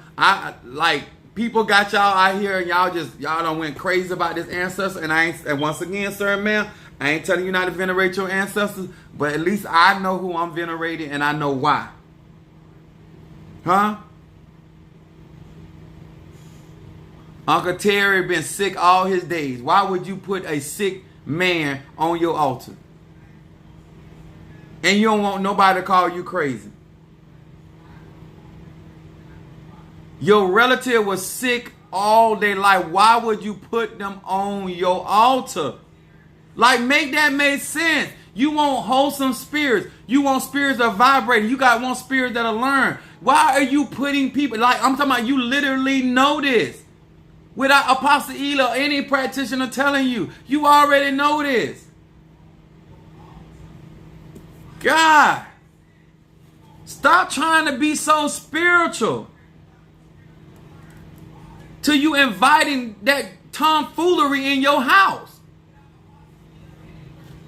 [SPEAKER 1] People got y'all out here and y'all done went crazy about this ancestor. And once again, sir and ma'am, I ain't telling you not to venerate your ancestors, but at least I know who I'm venerating and I know why. Huh? Uncle Terry been sick all his days. Why would you put a sick man on your altar? And you don't want nobody to call you crazy. Your relative was sick all day life. Why would you put them on your altar? Like, make that make sense. You want wholesome spirits. You want spirits that vibrate. You want spirits that'll learn. Why are you putting people, like, I'm talking about you literally know this. Without Apostle Ela or any practitioner telling you. You already know this. God. Stop trying to be so spiritual. Till you inviting that tomfoolery in your house.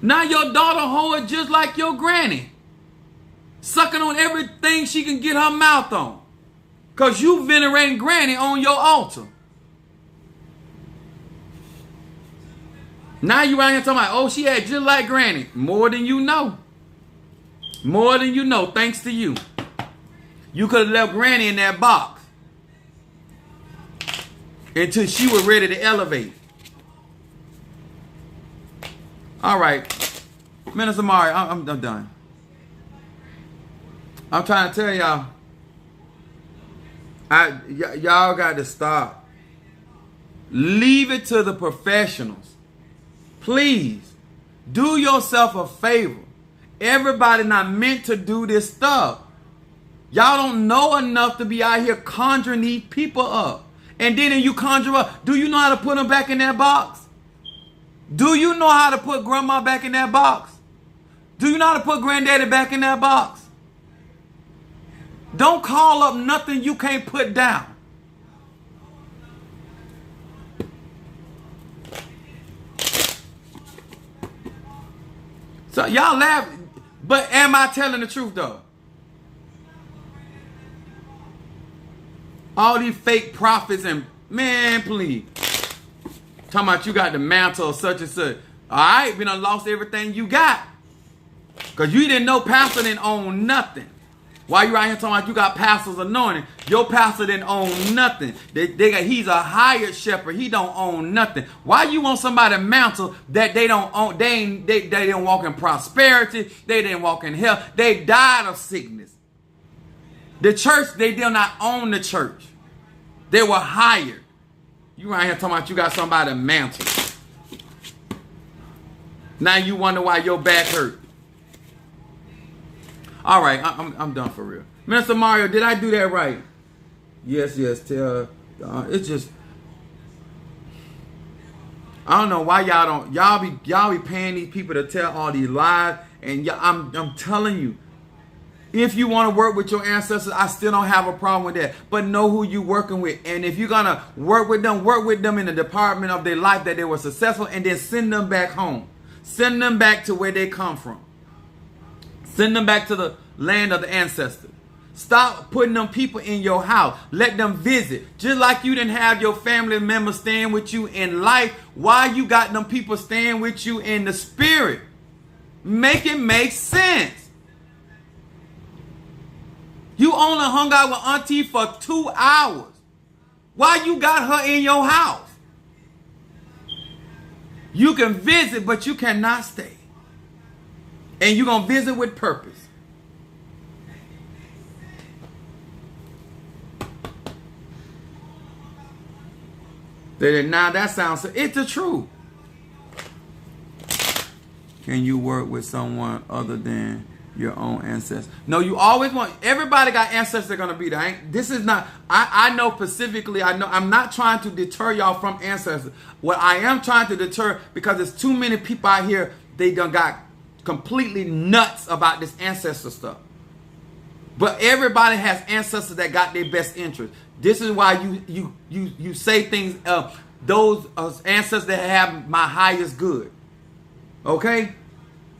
[SPEAKER 1] Now your daughter hold it just like your granny. Sucking on everything she can get her mouth on. Because you venerating granny on your altar. Now you out here talking about, oh, she had just like Granny. More than you know. More than you know, thanks to you. You could have left Granny in that box until she was ready to elevate. All right. Minister Mari, I'm done. I'm trying to tell y'all, y'all got to stop. Leave it to the professionals. Please, do yourself a favor. Everybody not meant to do this stuff. Y'all don't know enough to be out here conjuring these people up. And then you conjure up. Do you know how to put them back in that box? Do you know how to put grandma back in that box? Do you know how to put granddaddy back in that box? Don't call up nothing you can't put down. So y'all laugh, but am I telling the truth though? All these fake prophets and, man, please. Talking about you got the mantle of such and such. All right, we done lost everything you got. Because you didn't know pastor didn't own nothing. Why you out here talking about you got pastor's anointing? Your pastor didn't own nothing. He's a hired shepherd. He don't own nothing. Why you want somebody mantle that they don't own? They didn't walk in prosperity. They didn't walk in health. They died of sickness. The church, they did not own the church. They were hired. You out here talking about you got somebody mantle. Now you wonder why your back hurt. All right, I'm done for real. Minister Mario, did I do that right? Yes. It's just, I don't know why y'all be paying these people to tell all these lies. And I'm telling you, if you want to work with your ancestors, I still don't have a problem with that. But know who you're working with. And if you're going to work with them in the department of their life that they were successful, and then send them back home. Send them back to where they come from. Send them back to the land of the ancestors. Stop putting them people in your house. Let them visit. Just like you didn't have your family members staying with you in life, why you got them people staying with you in the spirit? Make it make sense. You only hung out with Auntie for 2 hours. Why you got her in your house? You can visit, but you cannot stay. And you're going to visit with purpose. Now that sounds, it's the truth. Can you work with someone other than your own ancestors? No, you always want, everybody got ancestors that are going to be there. This is not, I know specifically, I'm not trying to deter y'all from ancestors. What I am trying to deter, because there's too many people out here, they done got completely nuts about this ancestor stuff. But everybody has ancestors that got their best interest. This is why you say things, those ancestors that have my highest good. Okay?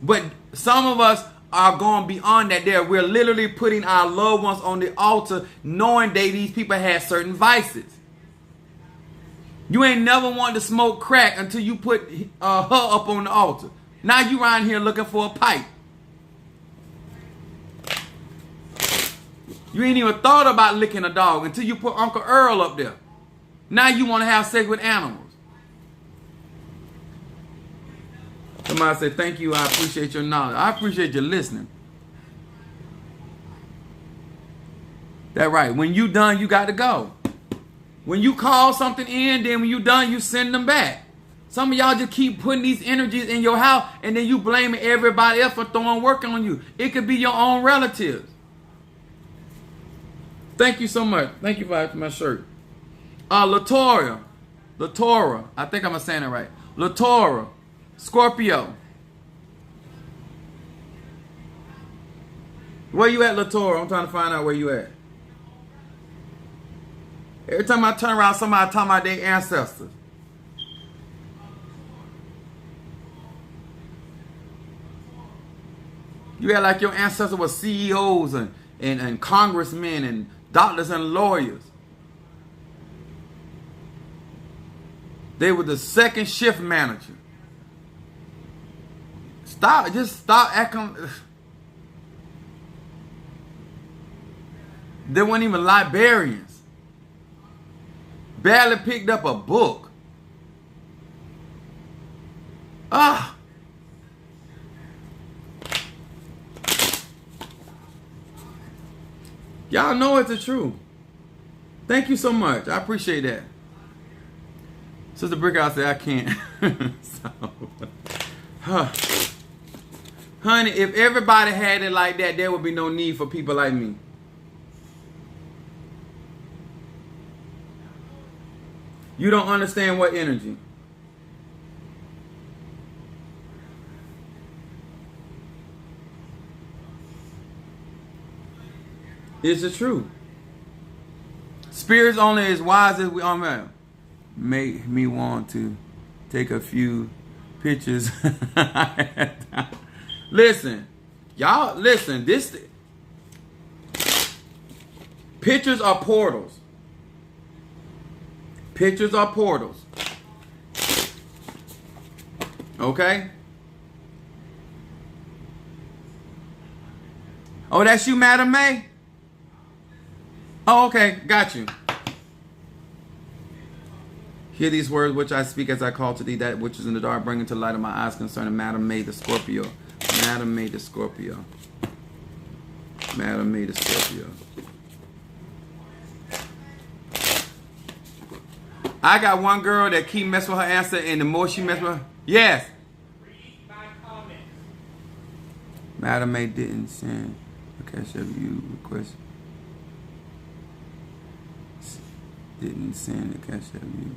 [SPEAKER 1] But some of us are going beyond that there. We're literally putting our loved ones on the altar knowing these people had certain vices. You ain't never wanted to smoke crack until you put her up on the altar. Now you around here looking for a pipe. You ain't even thought about licking a dog until you put Uncle Earl up there. Now you want to have sex with animals. Somebody say, thank you, I appreciate your knowledge. I appreciate you listening. That's right. When you done, you got to go. When you call something in, then when you done, you send them back. Some of y'all just keep putting these energies in your house, and then you blaming everybody else for throwing work on you. It could be your own relatives. Thank you so much. Thank you for my shirt. Latora, I think I'm saying it right. Latora, Scorpio. Where you at, Latora? I'm trying to find out where you at. Every time I turn around, somebody talking about their ancestors. You had like your ancestors were CEOs and congressmen and doctors and lawyers. They were the second shift manager. Stop. Just stop acting. They weren't even librarians. Barely picked up a book. Ah. Y'all know it's the truth. Thank you so much. I appreciate that. Sister Brickhouse said I can't. Honey, if everybody had it like that, there would be no need for people like me. You don't understand what energy. It's the truth. Spirits only as wise as we are. Make me want to take a few pictures. Listen, y'all, listen. This pictures are portals. Pictures are portals. Okay? Oh, that's you, Madam May? Oh, okay. Got you. Hear these words which I speak as I call to thee that which is in the dark, bring into light of my eyes concerning Madam May the Scorpio. Madam May the Scorpio. Madam May the Scorpio. I got one girl that keep messing with her answer, and the more she messes with her, yes.
[SPEAKER 2] Read my comments.
[SPEAKER 1] Madam May didn't send a cash app you request. Didn't send a cash app you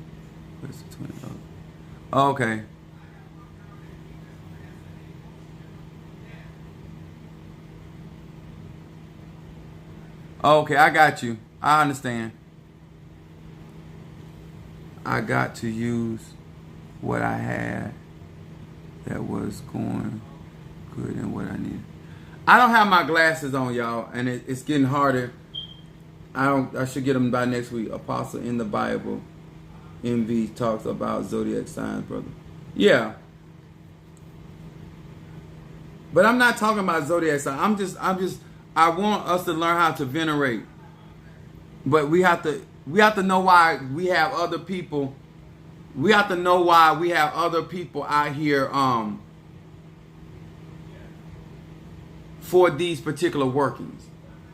[SPEAKER 1] requested $20. Oh, okay. Okay, I got you. I understand. I got to use what I had that was going good and what I needed. I don't have my glasses on, y'all, and it's getting harder. I should get them by next week. Apostle in the Bible, MV talks about zodiac signs, brother. Yeah. But I'm not talking about zodiac signs. I want us to learn how to venerate. But we have to know why we have other people. We have to know why we have other people out here for these particular workings.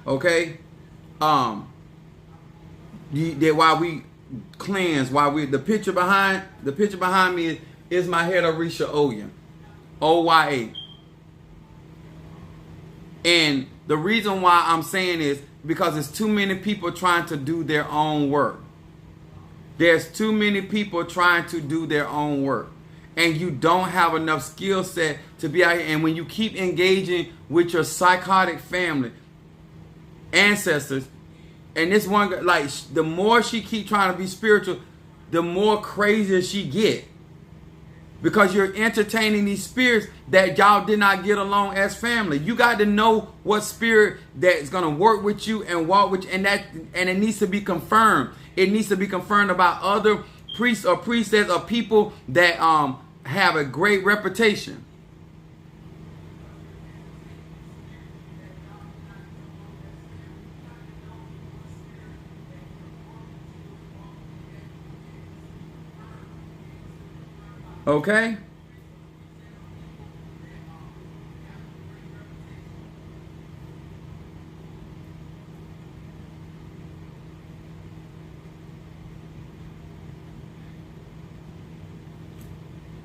[SPEAKER 1] Okay? Why we cleanse, the picture behind me is my head of Risha Oya. OYA. And the reason why I'm saying is because there's too many people trying to do their own work. There's too many people trying to do their own work. And you don't have enough skill set to be out here. And when you keep engaging with your psychotic family, ancestors, and this one, like, the more she keep trying to be spiritual, the more crazier she get. Because you're entertaining these spirits that y'all did not get along as family. You got to know what spirit that's going to work with you and walk with you, and it needs to be confirmed. It needs to be confirmed about other priests or priestess or people that have a great reputation. Okay?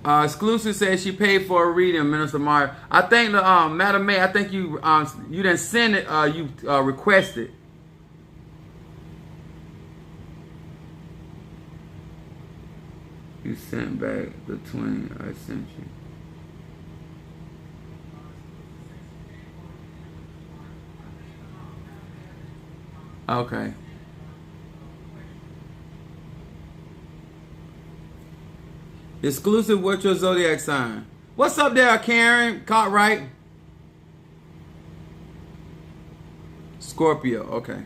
[SPEAKER 1] Exclusive says she paid for a reading, Minister Mario. I think the Madam May, I think you didn't send it, you requested. You sent back the 20 I sent you. Okay. Exclusive, what's your zodiac sign? What's up there, Karen? Cartwright? Scorpio, okay.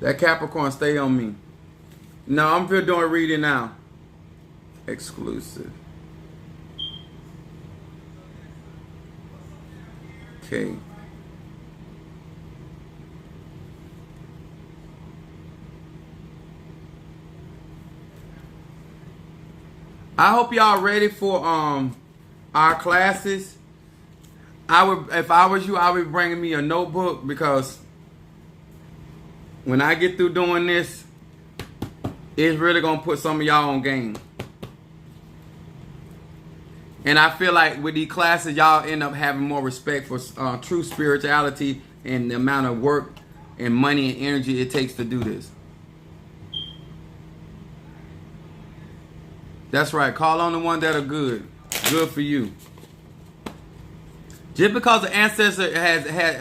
[SPEAKER 1] That Capricorn, stay on me. No, I'm doing a reading now. Exclusive. Okay. I hope y'all ready for our classes. If I was you, I would be bringing me a notebook, because when I get through doing this, it's really gonna put some of y'all on game. And I feel like with these classes, y'all end up having more respect for true spirituality and the amount of work and money and energy it takes to do this. That's right. Call on the ones that are good. Good for you. Just because the ancestor has had,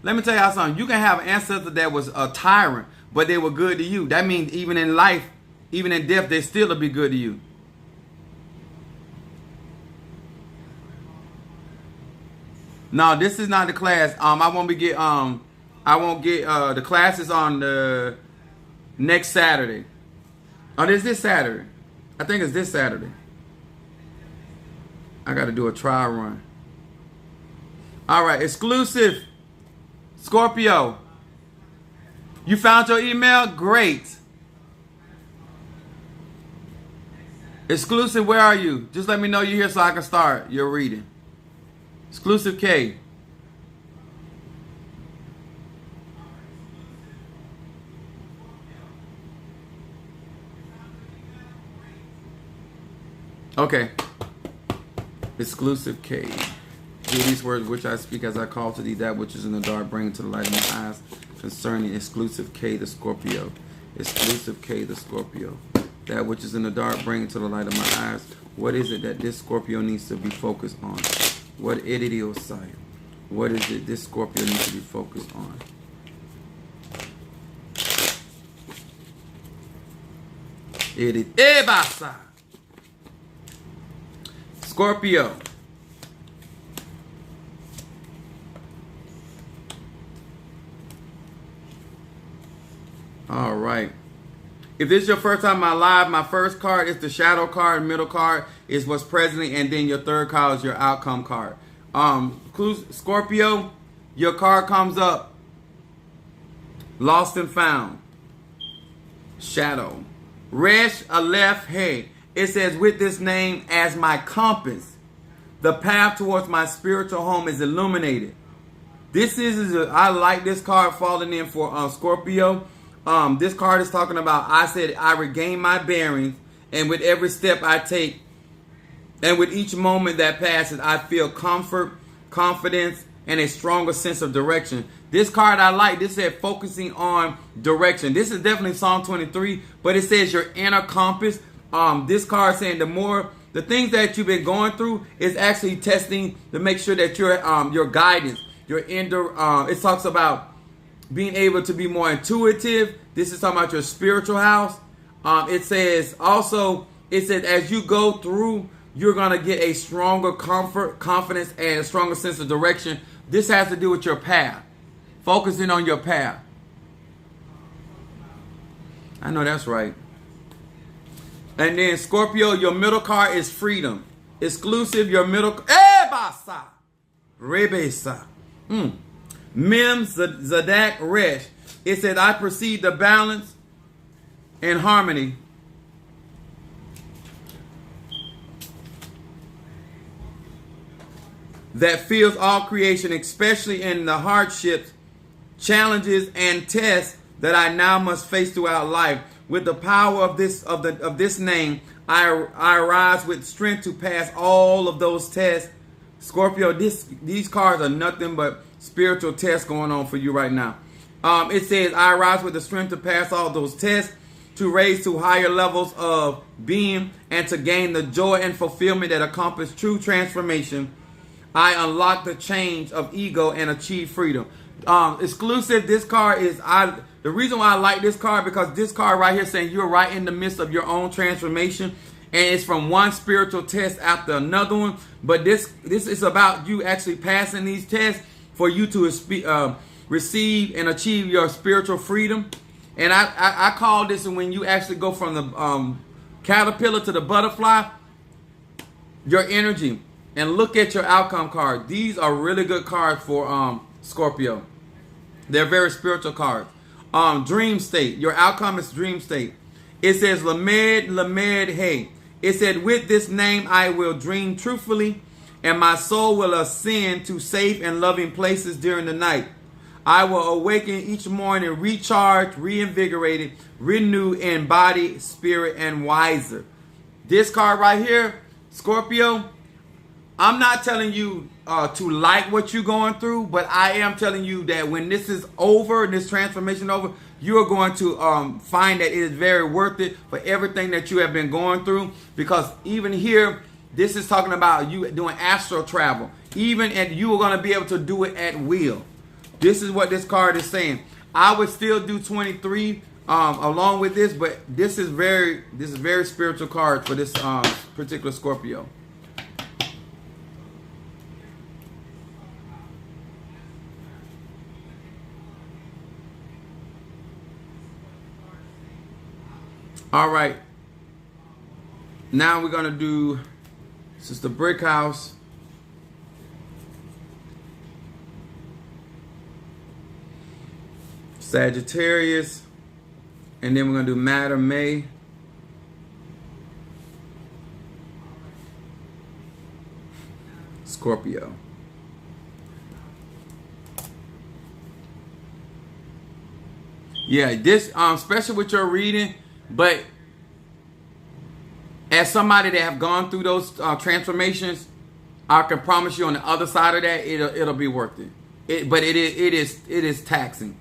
[SPEAKER 1] let me tell y'all something. You can have an ancestor that was a tyrant, but they were good to you. That means even in life, even in death, they still will be good to you. No, this is not the class. I won't get the classes on the next Saturday. Oh, this Saturday. I think it's this Saturday. I got to do a trial run. All right, exclusive Scorpio. You found your email? Great. Exclusive, where are you? Just let me know you're here so I can start your reading. Exclusive K. Okay. Exclusive K. Hear these words which I speak as I call to thee that which is in the dark, bring it to the light of my eyes, concerning exclusive K, the Scorpio. Exclusive K, the Scorpio. That which is in the dark, bring it to the light of my eyes. What is it that this Scorpio needs to be focused on? What it is, sire? What is it this Scorpio needs to be focused on? It is Ebasa. Scorpio. All right. If this is your first time in my live, my first card is the shadow card. Middle card is what's presently, and then your third card is your outcome card. Scorpio, your card comes up. Lost and found. Shadow. Resh Aleph Hey. It says, with this name as my compass, the path towards my spiritual home is illuminated. I like this card falling in for Scorpio. This card is talking about, I said, I regain my bearings, and with every step I take, and with each moment that passes, I feel comfort, confidence, and a stronger sense of direction. This card I like. This said focusing on direction. This is definitely Psalm 23, but it says your inner compass. This card saying the things that you've been going through is actually testing to make sure that your guidance, your inner, it talks about being able to be more intuitive. This is talking about your spiritual house. It says as you go through, you're going to get a stronger comfort, confidence, and a stronger sense of direction. This has to do with your path. Focusing on your path. I know that's right. And then Scorpio, your middle card is freedom. Exclusive, your middle. Ebasa. Rebesa. Mem Zadak Resh. It said, I perceive the balance and harmony that fills all creation, especially in the hardships, challenges, and tests that I now must face throughout life. With the power of this name, I arise with strength to pass all of those tests. Scorpio, these cards are nothing but spiritual tests going on for you right now. It says, I arise with the strength to pass all those tests, to raise to higher levels of being, and to gain the joy and fulfillment that accomplish true transformation. I unlock the chains of ego and achieve freedom. Exclusive, this card is, the reason why I like this card, because this card right here saying you're right in the midst of your own transformation, and it's from one spiritual test after another one. But this is about you actually passing these tests for you to receive and achieve your spiritual freedom. And I call this when you actually go from the caterpillar to the butterfly, your energy. and look at your outcome card. These are really good cards for Scorpio. They're very spiritual cards. Dream state. Your outcome is dream state. It says Lamed, hey. It said, with this name I will dream truthfully, and my soul will ascend to safe and loving places during the night. I will awaken each morning recharged, reinvigorated, renewed in body, spirit, and wiser. This card right here, Scorpio, I'm not telling you to like what you're going through, but I am telling you that when this is over, this transformation over, you are going to find that it is very worth it for everything that you have been going through. Because even here, this is talking about you doing astral travel. And you are going to be able to do it at will. This is what this card is saying. I would still do 23 along with this, but this is very spiritual card for this particular Scorpio. All right. Now we're going to do Sister Brickhouse. Sagittarius. And then we're going to do Madam May. Scorpio. Yeah, this, especially with your reading, but as somebody that have gone through those transformations, I can promise you on the other side of that, it'll be worth it. But it is taxing.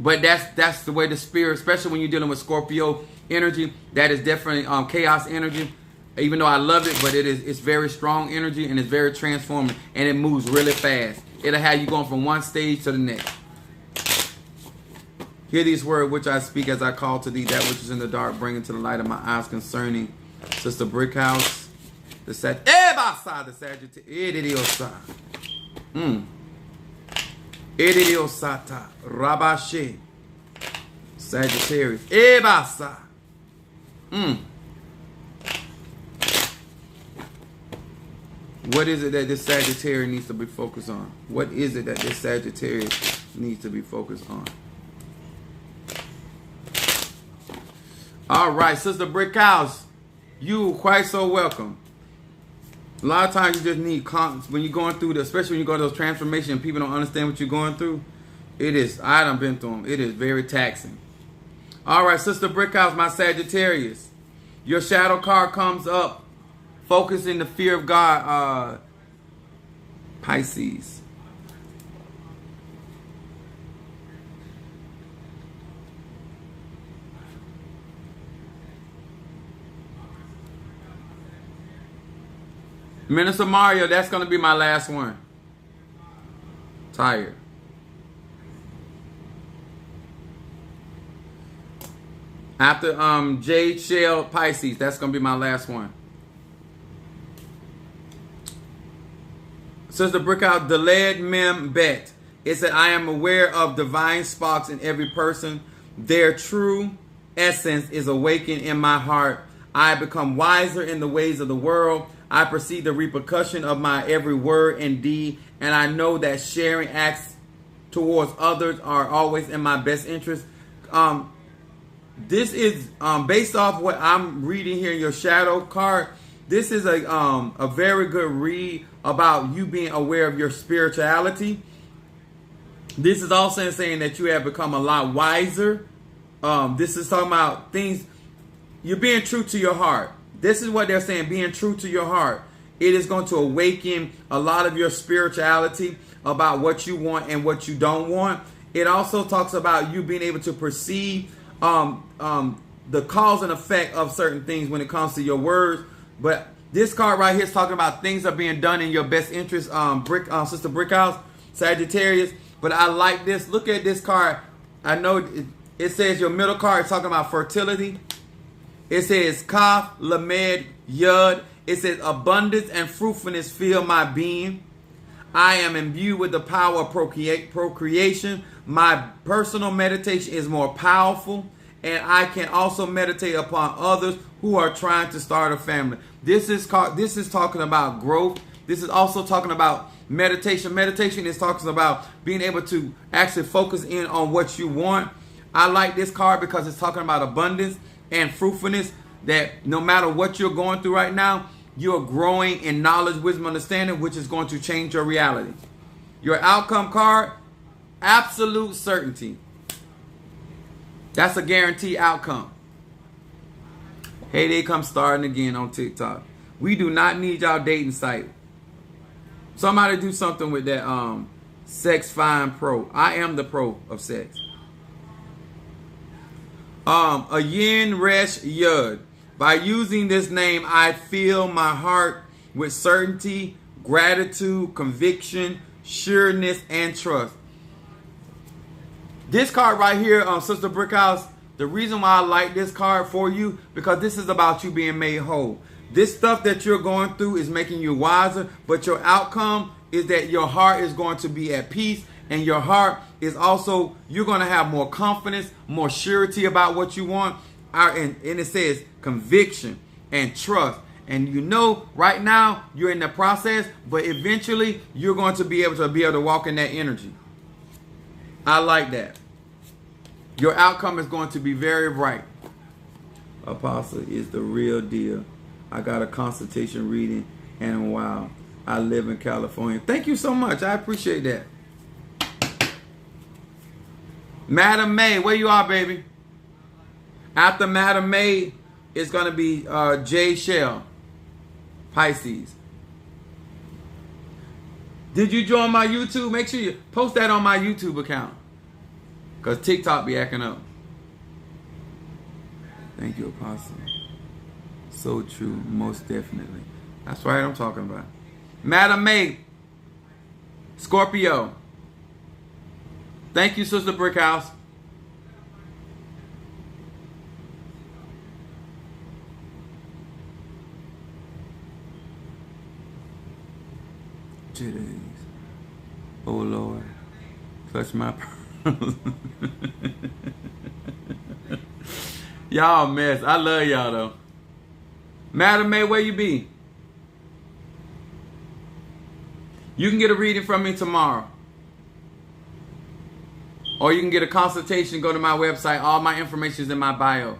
[SPEAKER 1] But that's the way the spirit, especially when you're dealing with Scorpio energy, that is definitely chaos energy. Even though I love it, but it's very strong energy and it's very transforming, and it moves really fast. It'll have you going from one stage to the next. Hear these words which I speak as I call to thee that which is in the dark, bring into the light of my eyes concerning Sister Brickhouse, the Sagittarius. Ediosata Rabashe Sagittarius. Ebasa. What is it that this Sagittarius needs to be focused on? What is it that this Sagittarius needs to be focused on? All right, Sister Brickhouse, you quite so welcome. A lot of times you just need when you're going through especially when you go to those transformations and people don't understand what you're going through. I done been through them. It is very taxing. All right, Sister Brickhouse, my Sagittarius. Your shadow card comes up. Focus in the fear of God, Pisces. Minister Mario, that's going to be my last one. Tired. After Jade Shell Pisces, that's going to be my last one. Sister Brickhouse, Delayed Mem Bet. It said, I am aware of divine sparks in every person. Their true essence is awakened in my heart. I become wiser in the ways of the world. I perceive the repercussion of my every word and deed, and I know that sharing acts towards others are always in my best interest. This is based off what I'm reading here in your shadow card. This is a very good read about you being aware of your spirituality. This is also saying that you have become a lot wiser. This is talking about things. You're being true to your heart. This is what they're saying, being true to your heart. It is going to awaken a lot of your spirituality about what you want and what you don't want. It also talks about you being able to perceive the cause and effect of certain things when it comes to your words. But this card right here is talking about things are being done in your best interest, Sister Brickhouse, Sagittarius. But I like this. Look at this card. I know it says your middle card is talking about fertility. It says Kaf, Lamed, Yud. It says abundance and fruitfulness fill my being. I am imbued with the power of procreation. My personal meditation is more powerful. And I can also meditate upon others who are trying to start a family. This is talking about growth. This is also talking about meditation. Meditation is talking about being able to actually focus in on what you want. I like this card because it's talking about abundance and fruitfulness, that no matter what you're going through right now, you're growing in knowledge, wisdom, understanding, which is going to change your reality. Your outcome card, absolute certainty. That's a guaranteed outcome. Hey, they come starting again on TikTok. We do not need y'all dating site. Somebody do something with that Sex Find Pro. I am the pro of sex. A yin resh yud. By using this name, I fill my heart with certainty, gratitude, conviction, sureness, and trust. This card right here, Sister Brickhouse, the reason why I like this card for you, because this is about you being made whole. This stuff that you're going through is making you wiser, but your outcome is that your heart is going to be at peace, and your heart is also, you're going to have more confidence, more surety about what you want. And it says conviction and trust. And you know right now you're in the process, but eventually you're going to be able to walk in that energy. I like that. Your outcome is going to be very bright. Apostle is the real deal. I got a consultation reading, and wow, I live in California. Thank you so much. I appreciate that. Madam May, where you are, baby? After Madam May, it's going to be J. Shell, Pisces. Did you join my YouTube? Make sure you post that on my YouTube account, because TikTok be acting up. Thank you, Apostle. So true, most definitely. That's right, I'm talking about. Madam May, Scorpio. Thank you, Sister Brickhouse. Today's, oh Lord, touch my pearls. Y'all mess. I love y'all though. Madam May, where you be? You can get a reading from me tomorrow. Or you can get a consultation. Go to my website. All my information is in my bio.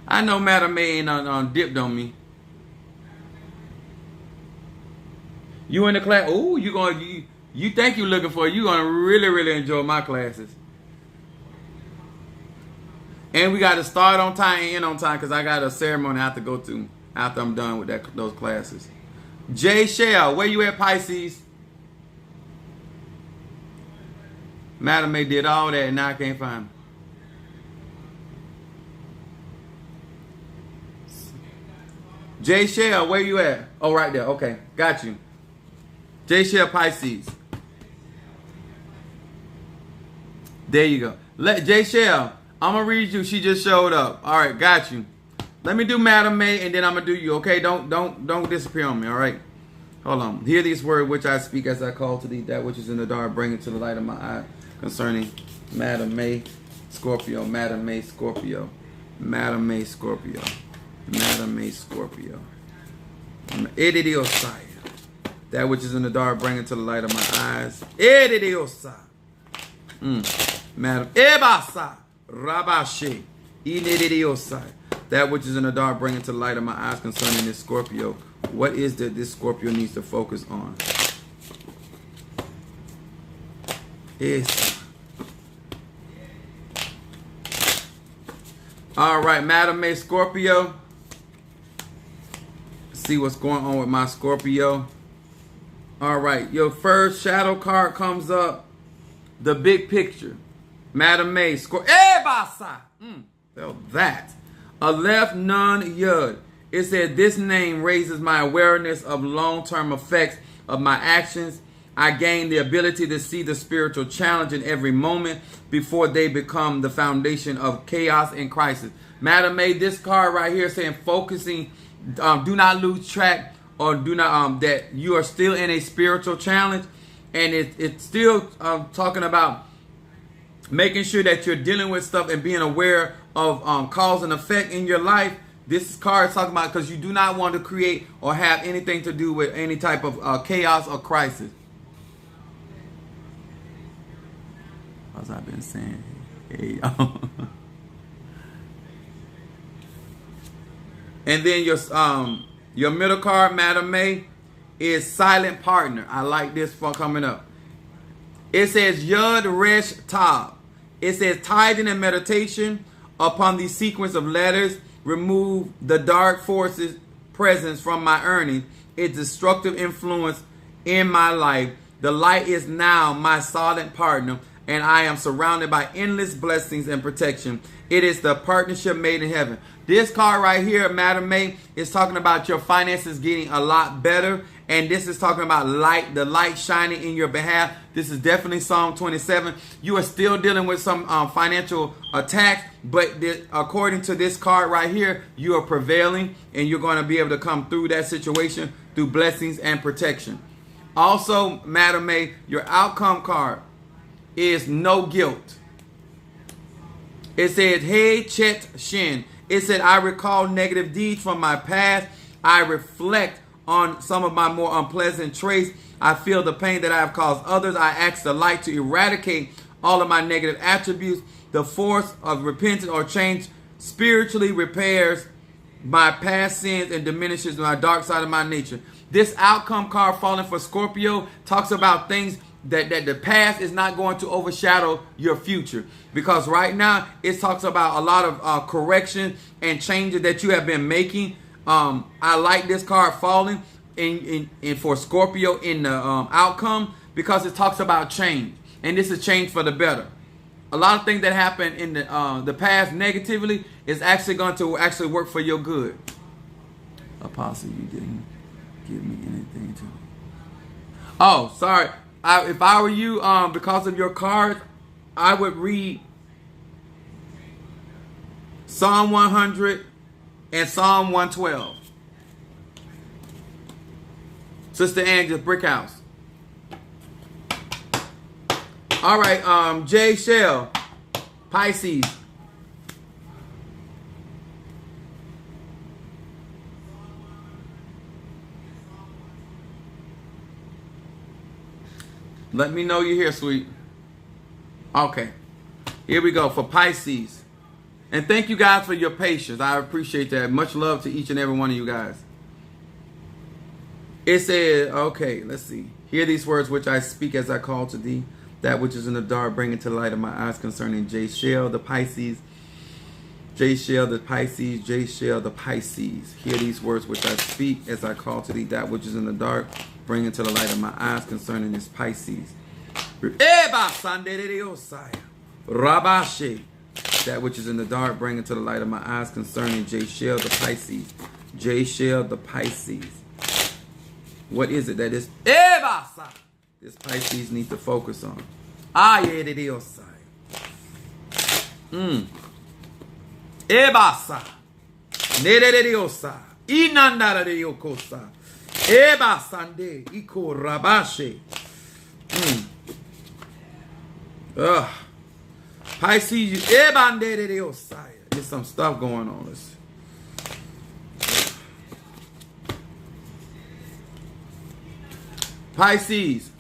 [SPEAKER 1] I know Madam May ain't dipped on me. You in the class? Oh, you think you looking for? You gonna really enjoy my classes. And we got to start on time and end on time, because I got a ceremony I have to go to after I'm done with those classes. J. Shell, where you at, Pisces? Madam May did all that and now I can't find him. J. Shell, where you at? Oh, right there. Okay, got you. J. Shell, Pisces. There you go. Let J. Shell, I'm gonna read you. She just showed up. All right, got you. Let me do Madam May and then I'm gonna do you. Okay, don't disappear on me. All right. Hold on. Hear these words which I speak as I call to thee that which is in the dark, bring it to the light of my eye, concerning Madam May, Scorpio. Madam May, Scorpio. Madam May, Scorpio. Madam May, Scorpio. Edidiosai. That which is in the dark, bring it to the light of my eyes. Edidiosai. Madam Ebasa. Rabashe. Edidiosai. That which is in the dark, bring it to the light of my eyes, concerning this Scorpio. What is that this Scorpio needs to focus on? Yes. All right, Madam May, Scorpio. See what's going on with my Scorpio. All right, your first shadow card comes up. The big picture. Madam May, Scorpio. That. A left nun yud. It said, this name raises my awareness of long-term effects of my actions. I gain the ability to see the spiritual challenge in every moment before they become the foundation of chaos and crisis. Madam May, this card right here saying focusing, do not lose track, or do not, that you are still in a spiritual challenge. And it's still talking about making sure that you're dealing with stuff and being aware of cause and effect in your life. This card is talking about because you do not want to create or have anything to do with any type of chaos or crisis. As I've been saying, hey, and then your middle card, Madam May, is silent partner. I like this for coming up. It says Yud Resh Tav. It says tithing and meditation upon the sequence of letters. Remove the dark forces presence from my earnings. Its destructive influence in my life. The light is now my silent partner, and I am surrounded by endless blessings and protection. It is the partnership made in heaven. This card right here, Madam May, is talking about your finances getting a lot better. And this is talking about light, the light shining in your behalf. This is definitely Psalm 27. You are still dealing with some financial attacks, but according to this card right here, you are prevailing and you're going to be able to come through that situation through blessings and protection. Also, Madam May, your outcome card is no guilt. It says, Hey Chet Shin. It said, I recall negative deeds from my past. I reflect on some of my more unpleasant traits. I feel the pain that I have caused others. I ask the light to eradicate all of my negative attributes. The force of repentance or change spiritually repairs my past sins and diminishes my dark side of my nature. This outcome card falling for Scorpio talks about things that the past is not going to overshadow your future, because right now it talks about a lot of correction and changes that you have been making. I like this card falling in for Scorpio in the outcome, because it talks about change, and this is change for the better. A lot of things that happen in the past negatively is actually going to actually work for your good. Apostle, you didn't give me anything to. Oh, sorry. If I were you, because of your cards, I would read Psalm 100 and Psalm 112. Sister Angela, Brick House. All right, Jay Shell, Pisces. Let me know you're here, sweet. Okay. Here we go for Pisces. And thank you guys for your patience. I appreciate that. Much love to each and every one of you guys. It said, okay, let's see. Hear these words which I speak as I call to thee. That which is in the dark, bring it to the light of my eyes concerning J Shell, the Pisces. J Shell, the Pisces. J Shell, the Pisces. Hear these words which I speak as I call to thee. That which is in the dark, bring it to the light of my eyes concerning this Pisces. Rabashe. That which is in the dark, bring it to the light of my eyes concerning J Shell, the Pisces. J Shell, the Pisces. What is it that is this Pisces needs to focus on? Ebasa. Nereriosa. Inandara de yokosa. Eba sande iko rabashe. Pisces, there's some stuff going on. Pisces.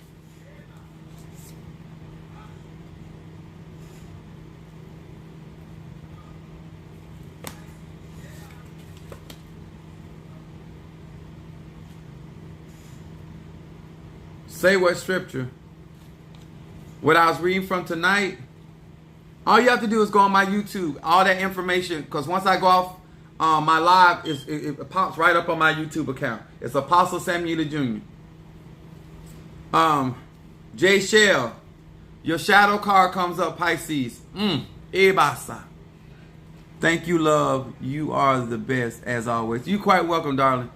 [SPEAKER 1] Say what scripture? What I was reading from tonight. All you have to do is go on my YouTube. All that information, because once I go off my live, it pops right up on my YouTube account. It's Apostle Samuel Jr. J Shell, your shadow card comes up, Pisces. Ebasa. Thank you, love. You are the best as always. You quite welcome, darling.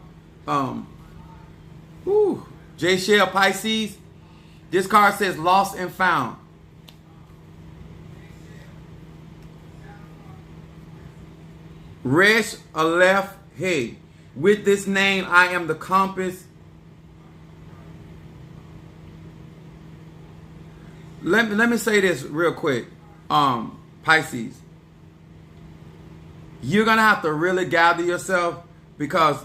[SPEAKER 1] J Shell, Pisces. This card says lost and found. Resh Aleph Hey. With this name, I am the compass. Let me say this real quick. Pisces. you're going to have to really gather yourself, because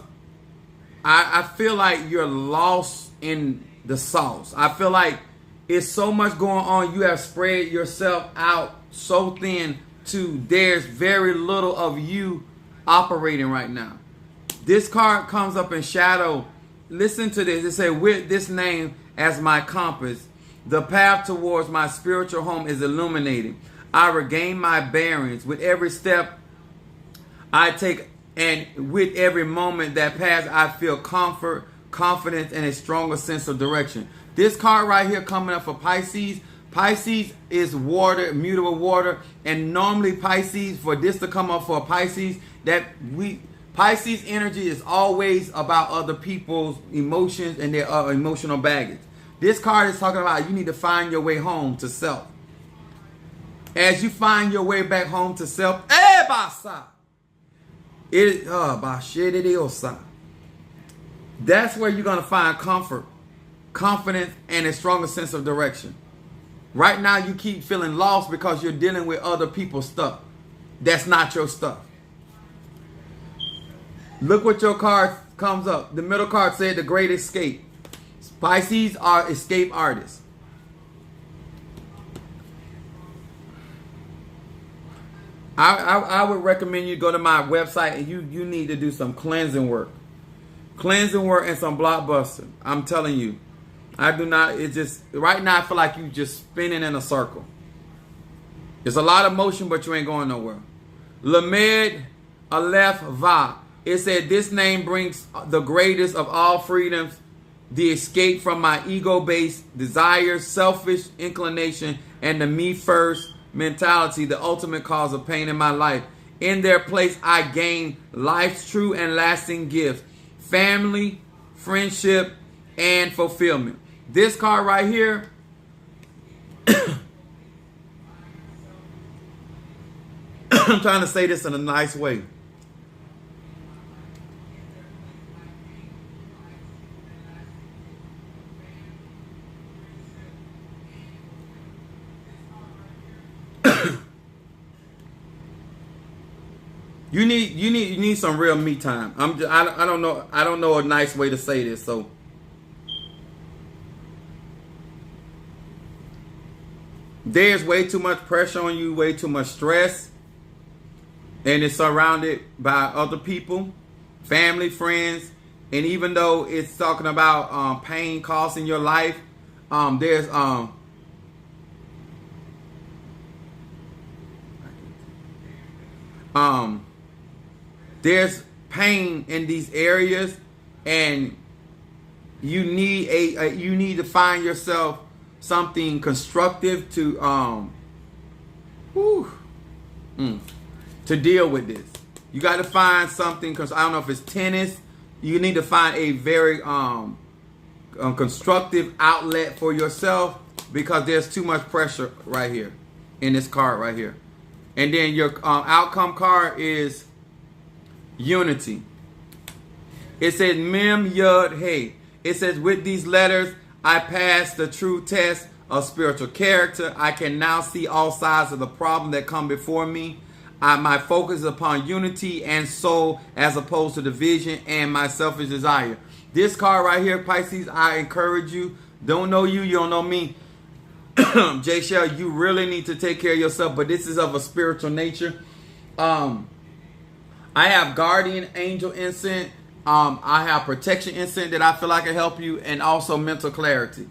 [SPEAKER 1] I feel like you're lost in the sauce. I feel like it's so much going on. You have spread yourself out so thin to there's very little of you operating right now. This card comes up in shadow. Listen to this. It says, with this name as my compass, the path towards my spiritual home is illuminated. I regain my bearings with every step I take, and with every moment that passes, I feel comfort, confidence, and a stronger sense of direction. This card right here coming up for Pisces. Pisces is water, mutable water, and normally Pisces, for this to come up for Pisces, Pisces energy is always about other people's emotions and their emotional baggage. This card is talking about you need to find your way home to self. As you find your way back home to self, that's where you're going to find comfort, confidence, and a stronger sense of direction. Right now, you keep feeling lost because you're dealing with other people's stuff. That's not your stuff. Look what your card comes up. The middle card said the great escape. Pisces are escape artists. I would recommend you go to my website and you need to do some cleansing work. Cleansing work and some blockbuster. I'm telling you. I do not, it's just, right now I feel like you just spinning in a circle. There's a lot of motion, but you ain't going nowhere. Lamed Aleph Va. It said, this name brings the greatest of all freedoms, the escape from my ego-based desires, selfish inclination, and the me-first mentality, the ultimate cause of pain in my life. In their place, I gain life's true and lasting gifts, family, friendship, and fulfillment. This card right here, I'm trying to say this in a nice way. You need some real me time. I don't know a nice way to say this. So there's way too much pressure on you, way too much stress, and it's surrounded by other people, family, friends, and even though it's talking about pain costs in your life, there's pain in these areas, and you need to find yourself something constructive to deal with this. You got to find something, because I don't know if it's tennis. You need to find a very constructive outlet for yourself, because there's too much pressure right here in this card right here. And then your outcome card is unity. It says Mem Yud Hey. It says, with these letters, I passed the true test of spiritual character. I can now see all sides of the problem that come before me. My focus is upon unity and soul as opposed to division and my selfish desire. This card right here, Pisces, I encourage you. Don't know you, you don't know me. Jay Shell, you really need to take care of yourself, but this is of a spiritual nature. I have guardian angel incense. I have protection incense that I feel like can help you, and also mental clarity.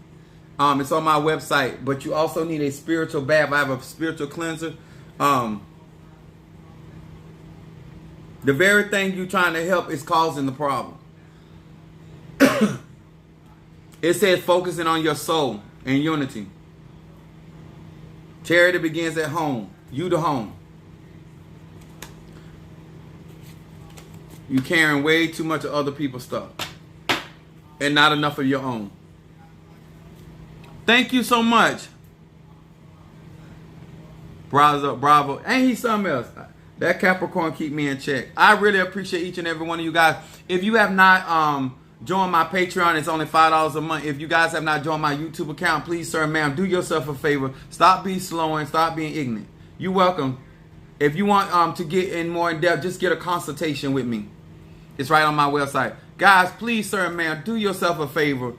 [SPEAKER 1] It's on my website, but you also need a spiritual bath. I have a spiritual cleanser. The very thing you're trying to help is causing the problem. It says focusing on your soul and unity. Charity begins at home. You the home. You carrying way too much of other people's stuff and not enough of your own. Thank you so much. Bravo. Ain't he something else? That Capricorn keep me in check. I really appreciate each and every one of you guys. If you have not joined my Patreon, it's only $5 a month. If you guys have not joined my YouTube account, please, sir, ma'am, do yourself a favor. Stop being slow and stop being ignorant. You're welcome. If you want to get in more in depth, just get a consultation with me. It's right on my website. Guys, please, sir and ma'am, do yourself a favor.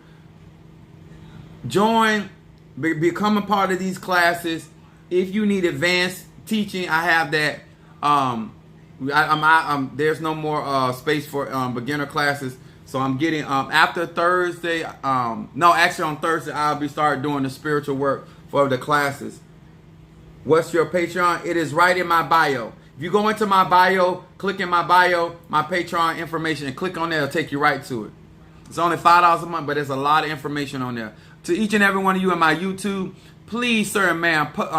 [SPEAKER 1] Join, become a part of these classes. If you need advanced teaching, I have that. There's no more space for beginner classes. So I'm getting, after Thursday, no, actually on Thursday, I'll be starting doing the spiritual work for the classes. What's your Patreon? It is right in my bio. If you go into my bio, click in my bio, my Patreon information, and click on there, it'll take you right to it. It's only $5 a month, but there's a lot of information on there. To each and every one of you in my YouTube, please, sir and ma'am, put,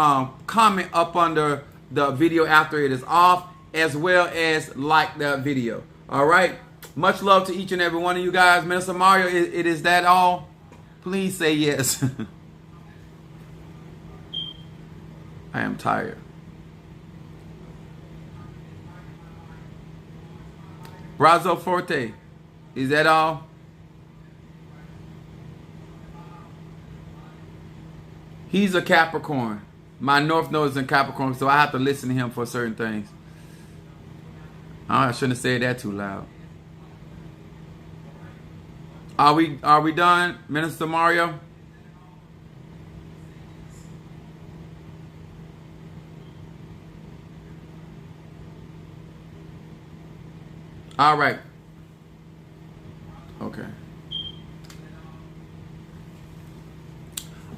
[SPEAKER 1] comment up under the video after it is off, as well as like the video. All right? Much love to each and every one of you guys. Minister Mario, it is that all? Please say yes. I am tired. Brazo Forte, is that all? He's a Capricorn. My North Node is in Capricorn, so I have to listen to him for certain things. I shouldn't have said that too loud. Are we done, Minister Mario? All right. Okay.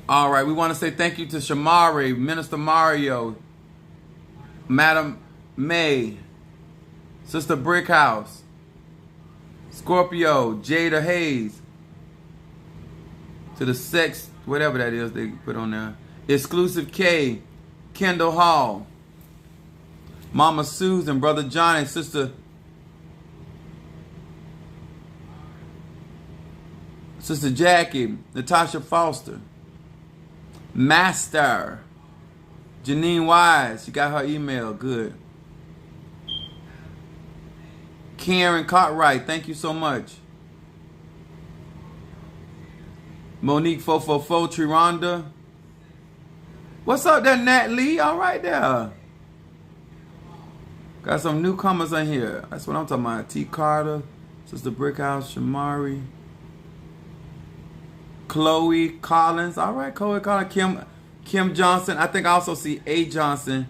[SPEAKER 1] All right. We want to say thank you to Shamari, Minister Mario, Madam May, Sister Brickhouse, Scorpio, Jada Hayes, to the sex, whatever that is they put on there, Exclusive K, Kendall Hall, Mama Susan, Brother John, and Sister Jackie, Natasha Foster, Master, Janine Wise, she got her email, good. Karen Cartwright, thank you so much. Monique 444, Triranda. What's up there, Nat Lee? All right there. Got some newcomers in here. That's what I'm talking about. T. Carter, Sister Brickhouse, Shamari, Chloe Collins. All right, Chloe Collins. Kim Johnson. I think I also see A. Johnson.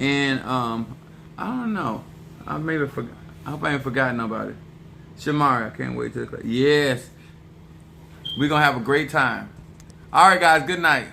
[SPEAKER 1] And I don't know. I hope I ain't forgotten nobody. Shamari, I can't wait till. Yes. We're gonna have a great time. All right, guys. Good night.